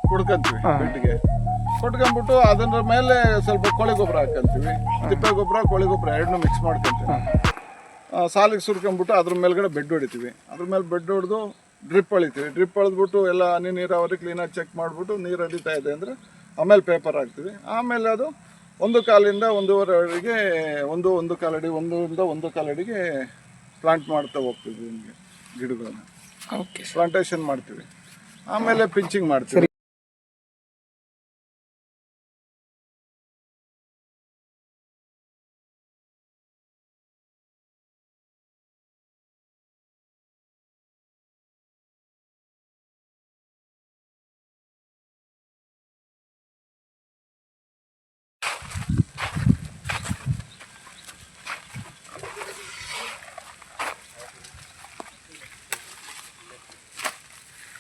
ಕುಡ್ಕೊಂತೀವಿ ಬೆಡ್ಗೆ. ಕೊಟ್ಕೊಂಡ್ಬಿಟ್ಟು ಅದರ ಮೇಲೆ ಸ್ವಲ್ಪ ಕೋಳಿ ಗೊಬ್ಬರ ಹಾಕೊಂತೀವಿ. ತಿಪ್ಪೆ ಗೊಬ್ಬರ, ಕೋಳಿ ಗೊಬ್ಬರ ಎರಡನ್ನೂ ಮಿಕ್ಸ್ ಮಾಡ್ಕೊಂತೀವಿ. ಸಾಲಿಗೆ ಸುರ್ಕೊಂಡ್ಬಿಟ್ಟು ಅದ್ರ ಮೇಲ್ಗಡೆ ಬೆಡ್ ಹೊಡಿತೀವಿ. ಅದ್ರ ಮೇಲೆ ಬೆಡ್ ಹೊಡೆದು ಡ್ರಿಪ್ ಹೊಳಿತೀವಿ. ಡ್ರಿಪ್ ಹೊಡೆದ್ಬಿಟ್ಟು ಎಲ್ಲ ಹನಿ ನೀರಾವರಿ ಕ್ಲೀನಾಗಿ ಚೆಕ್ ಮಾಡಿಬಿಟ್ಟು ನೀರು ಹರಿತಾ ಇದೆ ಅಂದರೆ ಆಮೇಲೆ ಪೇಪರ್ ಹಾಕ್ತೀವಿ. ಆಮೇಲೆ ಅದು 1 ಕಾಲಿಂದ 1.5 ಅಡಿಗೆ, 1 ಕಾಲು ಅಡಿ, 1ರಿಂದ 1 ಕಾಲು ಅಡಿಗೆ ಪ್ಲಾಂಟ್ ಮಾಡ್ತಾ ಹೋಗ್ತೀವಿ. ನಿಮಗೆ ಗಿಡಗಳನ್ನ ಪ್ಲಾಂಟೇಶನ್ ಮಾಡ್ತೀವಿ. ಆಮೇಲೆ ಪಿಂಚಿಂಗ್ ಮಾಡ್ತೀವಿ.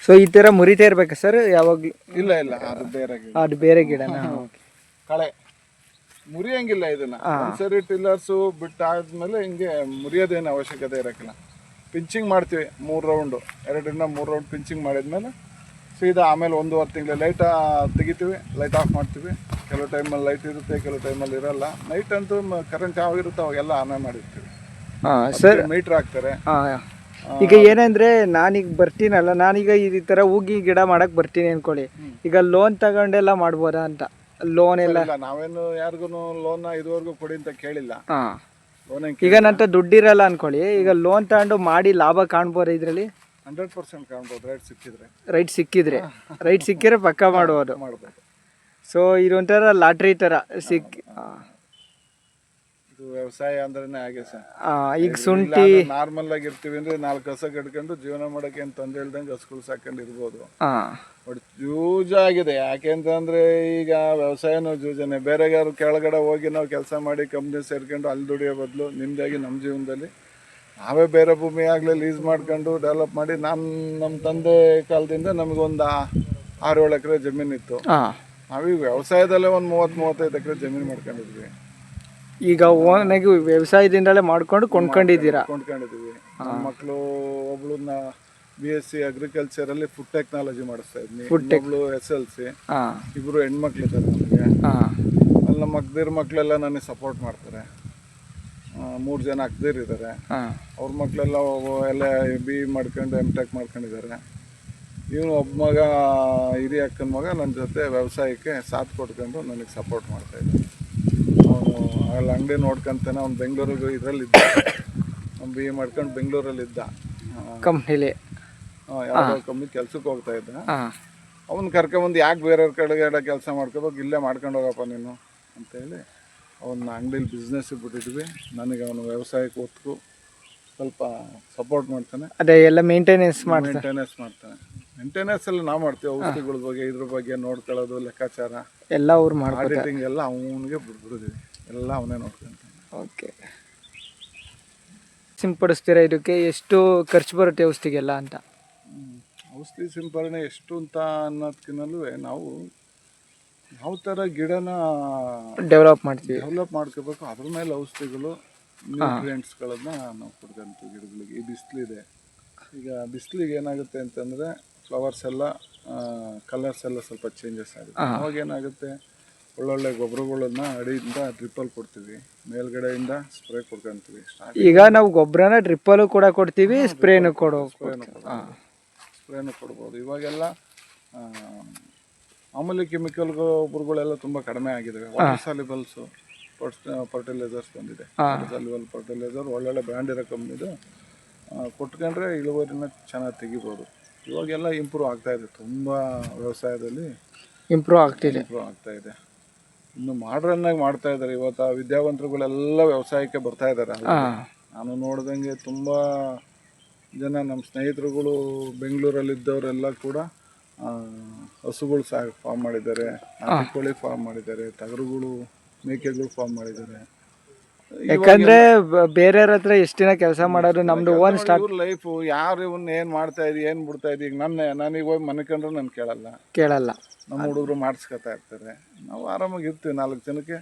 ಸೊ ಈ ಥರ ಮುರಿತಾ ಇರ್ಬೇಕಾ ಸರ್ ಯಾವಾಗಲೂ? ಇಲ್ಲ, ಅದು ಬೇರೆ ಗಿಡನ? ಕಳೆ ಮುರಿಯಂಗಿಲ್ಲ ಇದನ್ನ. ಒಂದ್ಸರಿ ಟಿಲ್ಲರ್ಸು ಬಿಟ್ಟಾದ್ಮೇಲೆ ಹಿಂಗೆ ಮುರಿಯೋದೇನು ಅವಶ್ಯಕತೆ ಇರೋಕ್ಕಿಲ್ಲ. ಪಿಂಚಿಂಗ್ ಮಾಡ್ತೀವಿ 3 ರೌಂಡು, 2ರಿಂದ 3 ರೌಂಡ್ ಪಿಂಚಿಂಗ್ ಮಾಡಿದ್ಮೇಲೆ ಸೀದಾ ಆಮೇಲೆ 1.5 ತಿಂಗಳು ಲೈಟ್ ತೆಗಿತೀವಿ, ಲೈಟ್ ಆಫ್ ಮಾಡ್ತೀವಿ. ಕೆಲವು ಟೈಮಲ್ಲಿ ಲೈಟ್ ಇರುತ್ತೆ, ಕೆಲವು ಟೈಮಲ್ಲಿ ಇರಲ್ಲ. ನೈಟ್ ಅಂತೂ ಕರೆಂಟ್ ಯಾವಾಗ ಇರುತ್ತೆ ಅವಾಗೆಲ್ಲ ಆನ್ ಮಾಡಿರ್ತೀವಿ. ಸರ್ ಮೀಟ್ರ್ ಹಾಕ್ತಾರೆ. ಈಗ ಏನಂದ್ರೆ ನಾನೀಗ ಬರ್ತೀನಲ್ಲ, ನಾನೀಗ ಈ ಥರ ಹೂಗಿ ಗಿಡ ಮಾಡಕ್ಕೆ ಬರ್ತೀನಿ ಅನ್ಕೊಳ್ಳಿ, ಈಗ ಲೋನ್ ತಗೊಂಡೆಲ್ಲ ಮಾಡ್ಬೋದಾ ಅಂತ? ಲೋನ್ ಎಲ್ಲ ನಾವೇನು ಯಾರಿಗೂ ಲೋನ್ ಇದುವರೆಗೂ ಕೊಡಿ ಅಂತ ಕೇಳಿಲ್ಲ. ಈಗ ನಂತ ದುಡ್ಡಿರಲ್ಲ ಅನ್ಕೊಳ್ಳಿ, ಈಗ ಲೋನ್ ತಗೊಂಡು ಮಾಡಿ ಲಾಭ ಕಾಣ್ಬೋದು ಇದರಲ್ಲಿ? 100% ಕಾಣ್ಬೋದು, ರೈಟ್ ಸಿಕ್ಕಿದ್ರೆ ಪಕ್ಕ ಮಾಡ್ಬೋದು. ಸೊ ಇದೊಂಥರ ಲಾಟ್ರಿ ಥರ ಇದು ವ್ಯವಸಾಯ ಅಂದ್ರೇನೆ ಹಾಗೆ ಸರ್. ಈಗ ಶುಂಠಿ ನಾರ್ಮಲ್ ಆಗಿರ್ತೀವಿ ಅಂದ್ರೆ 4 ಹಸ ಕಟ್ಕೊಂಡು ಜೀವನ ಮಾಡಕ್ಕೆ ಏನು ತೊಂದರೆ ಇಲ್ದಂಗೆ ಹಸುಗಳು ಸಾಕೊಂಡಿರ್ಬೋದು. ಬಟ್ ಜೂಜಾಗಿದೆ. ಯಾಕೆಂತಂದ್ರೆ ಈಗ ವ್ಯವಸಾಯನೂ ಜೂಜನೆ. ಬೇರೆಗಾರು ಕೆಳಗಡೆ ಹೋಗಿ ನಾವು ಕೆಲಸ ಮಾಡಿ ಕಂಪ್ನಿ ಸೇರ್ಕೊಂಡು ಅಲ್ಲಿ ದುಡಿಯೋ ಬದಲು ನಿಮ್ದಾಗಿ ನಮ್ಮ ಜೀವನದಲ್ಲಿ ನಾವೇ ಬೇರೆ ಭೂಮಿ ಆಗಲೇ ಲೀಸ್ ಮಾಡ್ಕೊಂಡು ಡೆವಲಪ್ ಮಾಡಿ, ನಮ್ಮ ತಂದೆ ಕಾಲದಿಂದ ನಮಗೊಂದು 6-7 ಎಕರೆ ಜಮೀನಿತ್ತು. ನಾವೀಗ ವ್ಯವಸಾಯದಲ್ಲೇ ಒಂದು 30-35 ಎಕರೆ ಜಮೀನು ಮಾಡ್ಕೊಂಡಿದ್ವಿ. ಈಗ ಓನಾಗಿ ವ್ಯವಸಾಯದಿಂದಲೇ ಮಾಡ್ಕೊಂಡು ಕೊಂಡ್ಕೊಂಡಿದ್ದೀವಿ. ನಮ್ಮ ಮಕ್ಕಳು ಒಬ್ಳನ್ನ BSc ಅಗ್ರಿಕಲ್ಚರಲ್ಲಿ ಫುಡ್ ಟೆಕ್ನಾಲಜಿ ಮಾಡಿಸ್ತಾ ಇದ್ನಿ, ಒಬ್ಳು SLC, ಇಬ್ರು ಹೆಣ್ಮಕ್ಳಿದ್ದಾರೆ ನಮಗೆ. ಅಲ್ಲಿ ನಮ್ಮ ಅಕ್ಕದಿರ ಮಕ್ಕಳೆಲ್ಲ ನನಗೆ ಸಪೋರ್ಟ್ ಮಾಡ್ತಾರೆ. 3 ಜನ ಅಕ್ಕದಿರು ಇದ್ದಾರೆ. ಅವ್ರ ಮಕ್ಕಳೆಲ್ಲ ಎಲ್ಲ BE ಮಾಡ್ಕೊಂಡು M.Tech ಮಾಡ್ಕೊಂಡಿದ್ದಾರೆ. ಇವನು ಒಬ್ಬ ಮಗ, ಹಿರಿಯ ಅಕ್ಕನ ಮಗ, ನನ್ನ ಜೊತೆ ವ್ಯವಸಾಯಕ್ಕೆ ಸಾಥ್ ಕೊಟ್ಕೊಂಡು ನನಗೆ ಸಪೋರ್ಟ್ ಮಾಡ್ತಾ ಇದ್ದ. ಅವನು ಅಲ್ಲಿ ಅಂಗಡಿ ನೋಡ್ಕೊಂತಾನೆ. ಅವ್ನು ಬೆಂಗಳೂರಿಗೆ ಇದರಲ್ಲಿದ್ದ, ಅವ್ನು BE ಮಾಡ್ಕೊಂಡು ಬೆಂಗಳೂರಲ್ಲಿದ್ದ ಕಂಪ್ನಿಲಿ, ಯಾವುದೋ ಕಂಪ್ನಿ ಕೆಲ್ಸಕ್ಕೆ ಹೋಗ್ತಾ ಇದ್ದ. ಅವ್ನು ಕರ್ಕೊಂಬಂದು ಯಾಕೆ ಬೇರೆಯವ್ರ ಕಡೆಗೆ ಕೆಲಸ ಮಾಡ್ಕೋಬೇಕು, ಇಲ್ಲೇ ಮಾಡ್ಕೊಂಡು ಹೋಗಪ್ಪ ನೀನು ಅಂತೇಳಿ ಅವನ್ನ ಅಂಗಡಿಲಿ ಬಿಸ್ನೆಸ್ಸಿಗೆ ಬಿಟ್ಟಿದ್ವಿ. ನನಗೆ ಅವನು ವ್ಯವಸಾಯಕ್ಕೆ ಒತ್ತು ಸ್ವಲ್ಪ ಸಪೋರ್ಟ್ ಮಾಡ್ತಾನೆ. ಅದೇ ಎಲ್ಲ ಮೇಂಟೆನೆನ್ಸ್ ಮಾಡ್ತಾನೆ. ಮೇಂಟೆನೆನ್ಸ್ ಎಲ್ಲ ನಾವು ಮಾಡ್ತೀವಿ. ಔಷಧಿಗಳ ಬಗ್ಗೆ, ಇದ್ರ ಬಗ್ಗೆ ನೋಡ್ಕೊಳ್ಳೋದು, ಲೆಕ್ಕಾಚಾರ ಎಲ್ಲ ಅವ್ರು ಮಾಡ್ತಾರೆ. ಆಡಿಟಿಂಗ್ ಎಲ್ಲ ಅವನಿಗೆ ಬಿಡ್ಬಿಡಿದ್ವಿ. ಎಲ್ಲ ಅವನೇ ನೋಡ್ಕೊಂತಾನೆ. ಓಕೆ. ಸಿಂಪಡಿಸ್ತೀರಾ ಇದಕ್ಕೆ ಎಷ್ಟು ಖರ್ಚು ಬರುತ್ತೆ ಔಷಧಿಗೆಲ್ಲ ಅಂತ? ಔಷಧಿ ಸಿಂಪರಣೆ ಎಷ್ಟು ಅಂತ ಅನ್ನೋದಕ್ಕಿಂತಲೂ ನಾವು ಯಾವ ಥರ ಗಿಡನ ಡೆವಲಪ್ ಮಾಡ್ತೀವಿ, ಡೆವಲಪ್ ಮಾಡ್ಕೋಬೇಕು, ಅದ್ರ ಮೇಲೆ ಔಷಧಿಗಳು ನ್ಯೂಟ್ರಿಯೆಂಟ್ಸ್ಗಳನ್ನ ನಾವು ಕೊಡ್ಕೊಂತೀವಿ ಗಿಡಗಳಿಗೆ. ಈ ಬಿಸಿಲಿದೆ, ಈಗ ಬಿಸಿಲಿಗೆ ಏನಾಗುತ್ತೆ ಅಂತಂದರೆ ಫ್ಲವರ್ಸ್ ಎಲ್ಲ ಕಲರ್ಸ್ ಎಲ್ಲ ಸ್ವಲ್ಪ ಚೇಂಜಸ್ ಆಗುತ್ತೆ. ಅವಾಗ ಏನಾಗುತ್ತೆ, ಒಳ್ಳೊಳ್ಳೆ ಗೊಬ್ಬರಗಳನ್ನ ಅಡಿಯಿಂದ ಡ್ರಿಪ್ಪಲ್ಲಿ ಕೊಡ್ತೀವಿ, ಮೇಲ್ಗಡೆಯಿಂದ ಸ್ಪ್ರೇ ಕೊಡ್ಕೊಂತೀವಿ. ಈಗ ನಾವು ಗೊಬ್ಬರನ ಡ್ರಿಪ್ಪಲ್ಲೂ ಕೂಡ ಕೊಡ್ತೀವಿ, ಸ್ಪ್ರೇನು ಸ್ಪ್ರೇನು ಕೊಡ್ಬೋದು. ಇವಾಗೆಲ್ಲ ಮಾಮೂಲಿ ಕೆಮಿಕಲ್ ಗೊಬ್ಬರಗಳೆಲ್ಲ ತುಂಬ ಕಡಿಮೆ ಆಗಿದ್ದಾವೆ. ವಾಟರ್ ಸಾಲ್ಯುಬಲ್ಸು ಫರ್ಟಿಲೈಸರ್ಸ್ ಬಂದಿದೆ. ವಾಟರ್ ಸಾಲ್ಯುಬಲ್ ಫರ್ಟಿಲೈಸರ್ ಒಳ್ಳೊಳ್ಳೆ ಬ್ರ್ಯಾಂಡ್ ಇರೋ ಕಂಪ್ನಿದು ಕೊಟ್ಕೊಂಡ್ರೆ ಇಳುವರಿನ ಚೆನ್ನಾಗಿ ತೆಗಿಬೋದು. ಇವಾಗೆಲ್ಲ ಇಂಪ್ರೂವ್ ಆಗ್ತಾ ಇದೆ, ತುಂಬ ವ್ಯವಸಾಯದಲ್ಲಿ ಇಂಪ್ರೂವ್ ಆಗ್ತಾ ಇದೆ. ಇನ್ನು ಮಾಡ್ರನ್ನಾಗಿ ಮಾಡ್ತಾ ಇದ್ದಾರೆ. ಇವತ್ತು ವಿದ್ಯಾವಂತರುಗಳೆಲ್ಲ ವ್ಯವಸಾಯಕ್ಕೆ ಬರ್ತಾ ಇದ್ದಾರೆ. ನಾನು ನೋಡ್ದಂಗೆ ತುಂಬ ಜನ ನಮ್ಮ ಸ್ನೇಹಿತರುಗಳು ಬೆಂಗಳೂರಲ್ಲಿದ್ದವರೆಲ್ಲ ಕೂಡ ಹಸುಗಳು ಫಾರ್ಮ್ ಮಾಡಿದ್ದಾರೆ, ನಾಟಿ ಕೋಳಿ ಫಾರ್ಮ್ ಮಾಡಿದ್ದಾರೆ, ಟಗರುಗಳು ಮೇಕೆಗಳು ಫಾರ್ಮ್ ಮಾಡಿದ್ದಾರೆ. ಯಾಕಂದ್ರೆ ಬೇರೆಯವ್ರ ಹತ್ರ ಎಷ್ಟು ದಿನ ಕೆಲಸ ಮಾಡೋದು, ನಮ್ದು ಓನ್ ಸ್ಟಾರ್ಟ್ ಲೈಫು. ಯಾರು ಇವನ್ನ ಏನು ಮಾಡ್ತಾ ಇದ್ದೀವಿ, ಏನು ಬಿಡ್ತಾ ಇದ್ದೀವಿ. ಈಗ ನನಗೆ ಹೋಗಿ ಮನೆ ಕಂಡ್ರೆ ನಾನು ಕೇಳಲ್ಲ. ನಮ್ಮ ಹುಡುಗರು ಮಾಡಿಸ್ಕೊತಾ ಇರ್ತಾರೆ. ನಾವು ಆರಾಮಾಗಿ ಇರ್ತೀವಿ 4 ಜನಕ್ಕೆ.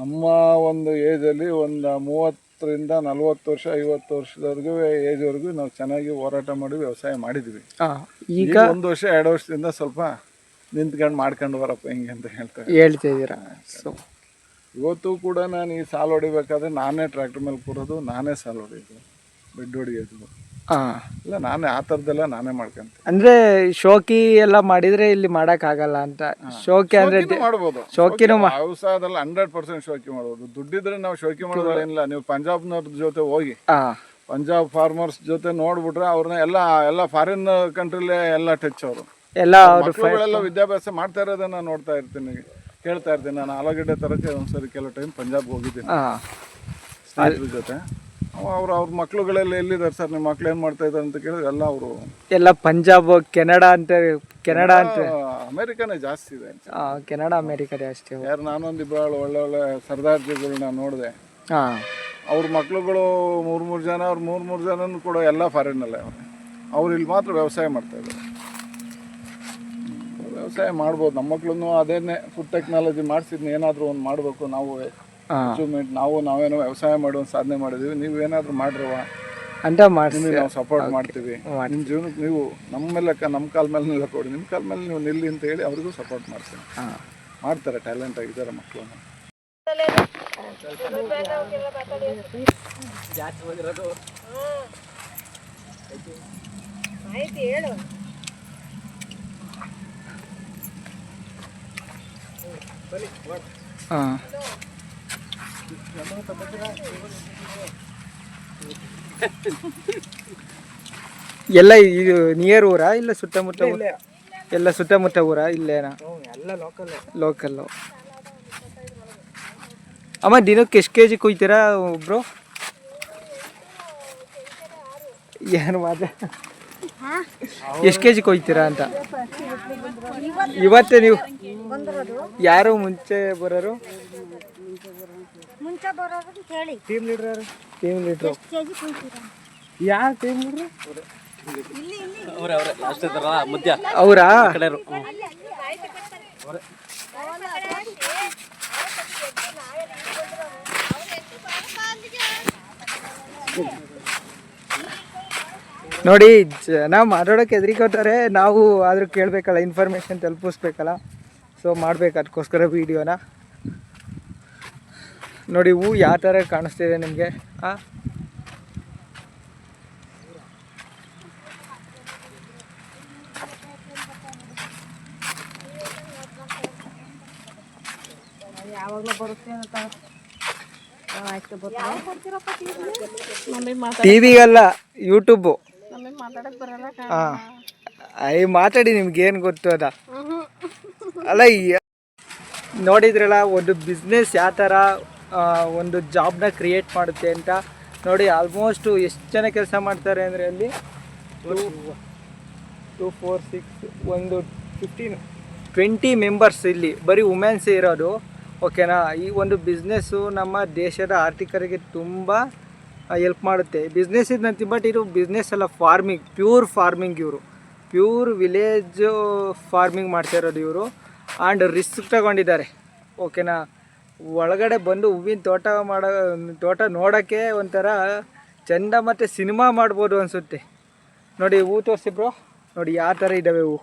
ನಮ್ಮ ಒಂದು ಏಜಲ್ಲಿ ಒಂದು 30ರಿಂದ 40 ವರ್ಷ 50 ವರ್ಷದವರೆಗೂ ಏಜ್ವರೆಗೂ ನಾವು ಚೆನ್ನಾಗಿ ಹೋರಾಟ ಮಾಡಿ ವ್ಯವಸಾಯ ಮಾಡಿದ್ವಿ. ಈಗ 1 ವರ್ಷ 2 ವರ್ಷದಿಂದ ಸ್ವಲ್ಪ ನಿಂತ್ಕೊಂಡು ಮಾಡ್ಕೊಂಡು ಬರಪ್ಪ ಹಿಂಗೆ ಅಂತ ಹೇಳ್ತಿದ್ದೀರಾ. ಇವತ್ತು ಕೂಡ ನಾನು ಈ ಸಾಲು ಹೊಡಿಬೇಕಾದ್ರೆ ನಾನೇ ಟ್ರ್ಯಾಕ್ಟರ್ ಮೇಲೆ ಕೂರೋದು, ನಾನೇ ಸಾಲು ಹೊಡಿಯೋದು, ಬೆಡ್ ಹೊಡಿಯೋದು ಇಲ್ಲ, ನಾನೇ ಆ ಥರದ್ದೆಲ್ಲ ನಾನೇ ಮಾಡ್ಕೊಂತೀನಿ. ಅಂದ್ರೆ ಶೋಕಿ ಎಲ್ಲ ಮಾಡಿದ್ರೆ ಇಲ್ಲಿ ಮಾಡಕ್ ಆಗಲ್ಲ ಅಂತ. ಶೋಕಿ ಅಂದ್ರೆ ಮಾಡ್ಬೋದು, ಶೋಕಿನೂ ವ್ಯವಸಾಯದಲ್ಲಿ 100% ಶೋಕಿ ಮಾಡ್ಬೋದು. ದುಡ್ಡಿದ್ರೆ ನಾವು ಶೋಕಿ ಮಾಡೋದೇನಿಲ್ಲ. ನೀವು ಪಂಜಾಬ್ನವ್ರ ಜೊತೆ ಹೋಗಿ ಪಂಜಾಬ್ ಫಾರ್ಮರ್ಸ್ ಜೊತೆ ನೋಡ್ಬಿಟ್ರೆ ಅವ್ರನ್ನ ಎಲ್ಲ ಫಾರಿನ್ ಕಂಟ್ರಿಲೇ ಎಲ್ಲ ಟಚ್ ಅವರು ಎಲ್ಲ ವಿದ್ಯಾಭ್ಯಾಸ ಮಾಡ್ತಾ ಇರೋದನ್ನ ನೋಡ್ತಾ ಇರ್ತೀನಿ, ಕೇಳ್ತಾ ಇರ್ತೀನಿ. ನಾನು ಆಲೂಗಡ್ಡೆ ತರಕ್ಕೆ ಒಂದ್ಸರಿ ಕೆಲವು ಟೈಮ್ ಪಂಜಾಬ್ಗೆ ಹೋಗಿದ್ದೀನಿ ಸ್ನೇಹಿತರ ಜೊತೆ. ಅವ್ರ ಮಕ್ಳುಗಳೆಲ್ಲ ಎಲ್ಲಿದ್ದಾರೆ ಸರ್, ನಿಮ್ಮ ಮಕ್ಳು ಏನು ಮಾಡ್ತಾ ಇದ್ದಾರೆ ಅಂತ ಕೇಳಿದ್ರೆ ಎಲ್ಲ ಪಂಜಾಬ್, ಕೆನಡಾ ಅಂತ ಅಮೆರಿಕಾನೇ ಜಾಸ್ತಿ ಇದೆ. ಕೆನಡಾ ಅಮೆರಿಕ ಜಾಸ್ತಿ. ಯಾರು ನಾನೊಂದು ಇಬ್ಬರು ಒಳ್ಳೆ ಸರ್ದಾರ್ಜಿಗಳನ್ನ ನೋಡಿದೆ. ಅವ್ರ ಮಕ್ಳುಗಳು 3 ಜನ, ಅವ್ರು 3 ಜನನೂ ಕೂಡ ಎಲ್ಲ ಫಾರಿನ್ನಲ್ಲೇ ಅವ್ರು ಇಲ್ಲಿ ಮಾತ್ರ ವ್ಯವಸಾಯ ಮಾಡ್ತಾ ಇದ್ದಾರೆ. ವ್ಯವಸಾಯ ಮಾಡ್ಬೋದು. ನಮ್ಮ ಮಕ್ಳು ಅದೇನೆ ಫುಡ್ ಟೆಕ್ನಾಲಜಿ ಮಾಡಿಸಿದ್ನ ಏನಾದರೂ ಒಂದು ಮಾಡಬೇಕು ನಾವು ಅಚೀವ್ಮೆಂಟ್. ನಾವೇನೋ ವ್ಯವಸಾಯ ಮಾಡಿ ಒಂದು ಸಾಧನೆ ಮಾಡಿದೀವಿ, ನೀವು ಏನಾದರೂ ಮಾಡ್ರವ ಅಂತ ಮಾಡ್ತೀವಿ, ನಾವು ಸಪೋರ್ಟ್ ಮಾಡ್ತೀವಿ. ನಿಮ್ಮ ಜೀವನಕ್ಕೆ ನೀವು ನಮ್ಮ ಕಾಲ ಮೇಲೆ ನಿಲ್ಲಕೊಡಿ, ನಿಮ್ಮ ಕಾಲ ಮೇಲೆ ನೀವು ನಿಲ್ಲಿ ಅಂತ ಹೇಳಿ ಅವ್ರಿಗೂ ಸಪೋರ್ಟ್ ಮಾಡ್ತೀನಿ. ಮಾಡ್ತಾರೆ, ಟ್ಯಾಲೆಂಟ್ ಆಗಿದ್ದಾರೆ ಮಕ್ಕಳು. ಎಲ್ಲ ಇದು ನಿಯರ್ ಊರಾ ಇಲ್ಲ ಸುತ್ತಮುತ್ತ? ಎಲ್ಲ ಸುತ್ತಮುತ್ತ ಊರಾ? ಇಲ್ಲೇನಾ? ಎಲ್ಲ ಲೋಕಲ್ಲು. ಅಮ್ಮ ದಿನಕ್ಕೆ ಎಷ್ಟು kg ಕೊಯ್ತೀರಾ ಒಬ್ರು? ಏನು ಎಷ್ಟು kg ಕೊಯ್ತೀರಾ ಅಂತ? ಇವತ್ತೇ ನೀವು ಯಾರು ಮುಂಚೆ ಬರೋರು? ಟೀಮ್ ಲೀಡರ್ ಯಾರು ಟೀಮ್ ಲೀಡರ್? ಅವರಾ? ನೋಡಿ, ಜನ ಮಾತಾಡೋಕೆ ಹೆದರಿಕೊತಾರೆ. ನಾವು ಆದರೂ ಕೇಳಬೇಕಲ್ಲ, ಇನ್ಫಾರ್ಮೇಷನ್ ತಲುಪಿಸ್ಬೇಕಲ್ಲ. ಸೊ ಮಾಡ್ಬೇಕು, ಅದಕ್ಕೋಸ್ಕರ ವೀಡಿಯೋನ ನೋಡಿ. ಹೂ ಯಾವ ಥರ ಕಾಣಿಸ್ತಿದೆ ನಿಮಗೆ? ಟಿವಿಗಲ್ಲ, ಯೂಟ್ಯೂಬು. ಮಾತಾಡಿ, ನಿಮ್ಗೇನು ಗೊತ್ತು ಅದ ಅಲ್ಲ. ನೋಡಿದ್ರಲ್ಲ, ಒಂದು ಬಿಸ್ನೆಸ್ ಯಾವ ಥರ ಒಂದು ಜಾಬ್ನ ಕ್ರಿಯೇಟ್ ಮಾಡುತ್ತೆ ಅಂತ ನೋಡಿ. ಆಲ್ಮೋಸ್ಟು ಎಷ್ಟು ಜನ ಕೆಲಸ ಮಾಡ್ತಾರೆ ಅಂದರೆ ಅಲ್ಲಿ 2, 4, 6 ಒಂದು 15, 20 ಮೆಂಬರ್ಸ್ ಇಲ್ಲಿ ಬರೀ ವುಮೆನ್ಸ್ ಇರೋದು. ಓಕೆನಾ. ಈ ಒಂದು ಬಿಸ್ನೆಸ್ಸು ನಮ್ಮ ದೇಶದ ಆರ್ಥಿಕರಿಗೆ ತುಂಬ ಹೆಲ್ಪ್ ಮಾಡುತ್ತೆ. ಬಿಸ್ನೆಸ್ ಇದ್ದಂತೆ, ಬಟ್ ಇದು ಬಿಸ್ನೆಸ್ ಅಲ್ಲ, ಫಾರ್ಮಿಂಗ್, ಪ್ಯೂರ್ ಫಾರ್ಮಿಂಗ್. ಇವರು ಪ್ಯೂರ್ ವಿಲೇಜ್ ಫಾರ್ಮಿಂಗ್ ಮಾಡ್ತಾ ಇರೋದು ಇವರು. ಆ್ಯಂಡ್ ರಿಸ್ಕ್ ತಗೊಂಡಿದ್ದಾರೆ. ಓಕೆನಾ. ಒಳಗಡೆ ಬಂದು ಹೂವಿನ ತೋಟ ನೋಡೋಕ್ಕೆ ಒಂಥರ ಚೆಂದ ಮತ್ತು ಸಿನಿಮಾ ಮಾಡ್ಬೋದು ಅನಿಸುತ್ತೆ. ನೋಡಿ ಹೂ ತೋರಿಸಿ ಬ್ರೋ, ನೋಡಿ ಯಾವ ಥರ ಇದ್ದಾವೆ ಹೂವು.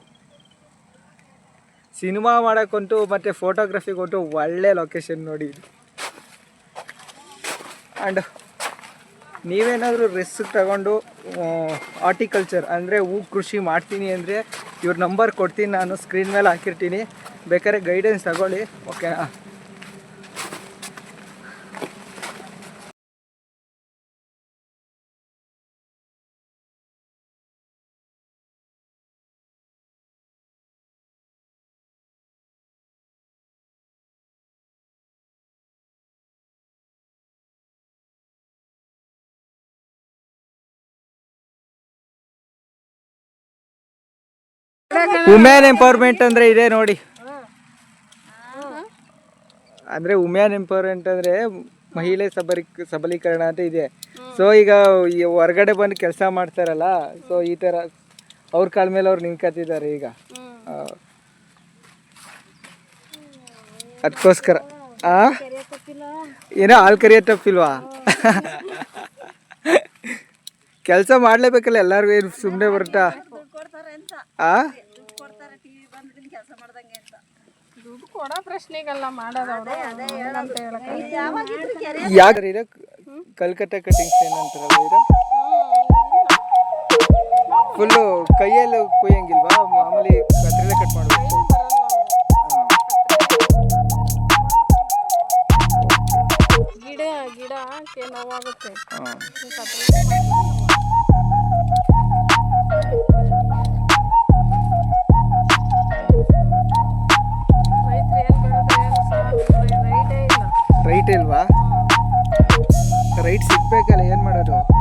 ಸಿನಿಮಾ ಮಾಡೋಕ್ಕಂತೂ ಮತ್ತು ಫೋಟೋಗ್ರಫಿಗಂತೂ ಒಳ್ಳೆ ಲೊಕೇಶನ್ ನೋಡಿ ಇದು. ಆ್ಯಂಡ್ ನೀವೇನಾದರೂ ರಿಸ್ಕ್ ತಗೊಂಡು ಹಾರ್ಟಿಕಲ್ಚರ್ ಅಂದರೆ ಹೂ ಕೃಷಿ ಮಾಡ್ತೀನಿ ಅಂದರೆ ಇವ್ರ ನಂಬರ್ ಕೊಡ್ತೀನಿ, ನಾನು ಸ್ಕ್ರೀನ್ ಮೇಲೆ ಹಾಕಿರ್ತೀನಿ, ಬೇಕಾದ್ರೆ ಗೈಡೆನ್ಸ್ ತಗೊಳ್ಳಿ. ಓಕೆನಾ. ವುಮೆನ್ ಎಂಪವರ್ಮೆಂಟ್ ಅಂದರೆ ಇದೆ ನೋಡಿ. ಅಂದರೆ ವುಮೆನ್ ಎಂಪವರ್ಮೆಂಟ್ ಅಂದರೆ ಮಹಿಳೆ ಸಬಲೀಕರಣ ಅಂತ ಇದೆ. ಸೊ ಈಗ ಈ ಹೊರಗಡೆ ಬಂದು ಕೆಲಸ ಮಾಡ್ತಾರಲ್ಲ, ಸೊ ಈ ಥರ ಅವ್ರ ಕಾಲ ಮೇಲೆ ಅವ್ರು ನಿಂತ್ಕೊತಿದ್ದಾರೆ ಈಗ. ಅದಕ್ಕೋಸ್ಕರ ಏನೋ ಹಾಲು ಕರಿಯೋ ತಪ್ಪಿಲ್ವಾ? ಕೆಲಸ ಮಾಡಲೇಬೇಕಲ್ಲ ಎಲ್ಲರಿಗೂ, ಏನು ಸುಮ್ಮನೆ ಬರುತ್ತಾ? ಯಾಕ್ರಿ ಇದು ಕಲ್ಕತ್ತಾ ಕಟಿಂಗ್ಸ್ ಏನಂತಾರಲ್ಲ, ಇದು ಫುಲ್ಲು ಕೈಯಲ್ಲಿ ಕೊಯ್ಯಂಗಿಲ್ವಾ? ಮಾಮೂಲಿ ಕತ್ರಿಲೆ ಕಟ್ ಮಾಡಬೇಕು. ಗಿಡ ನೋವಾಗುತ್ತೆ. ರೈಟ್ ಇಲ್ವಾ? ರೈಟ್ ಸಿಗ್ಬೇಕಲ್ಲ, ಏನು ಮಾಡೋದು?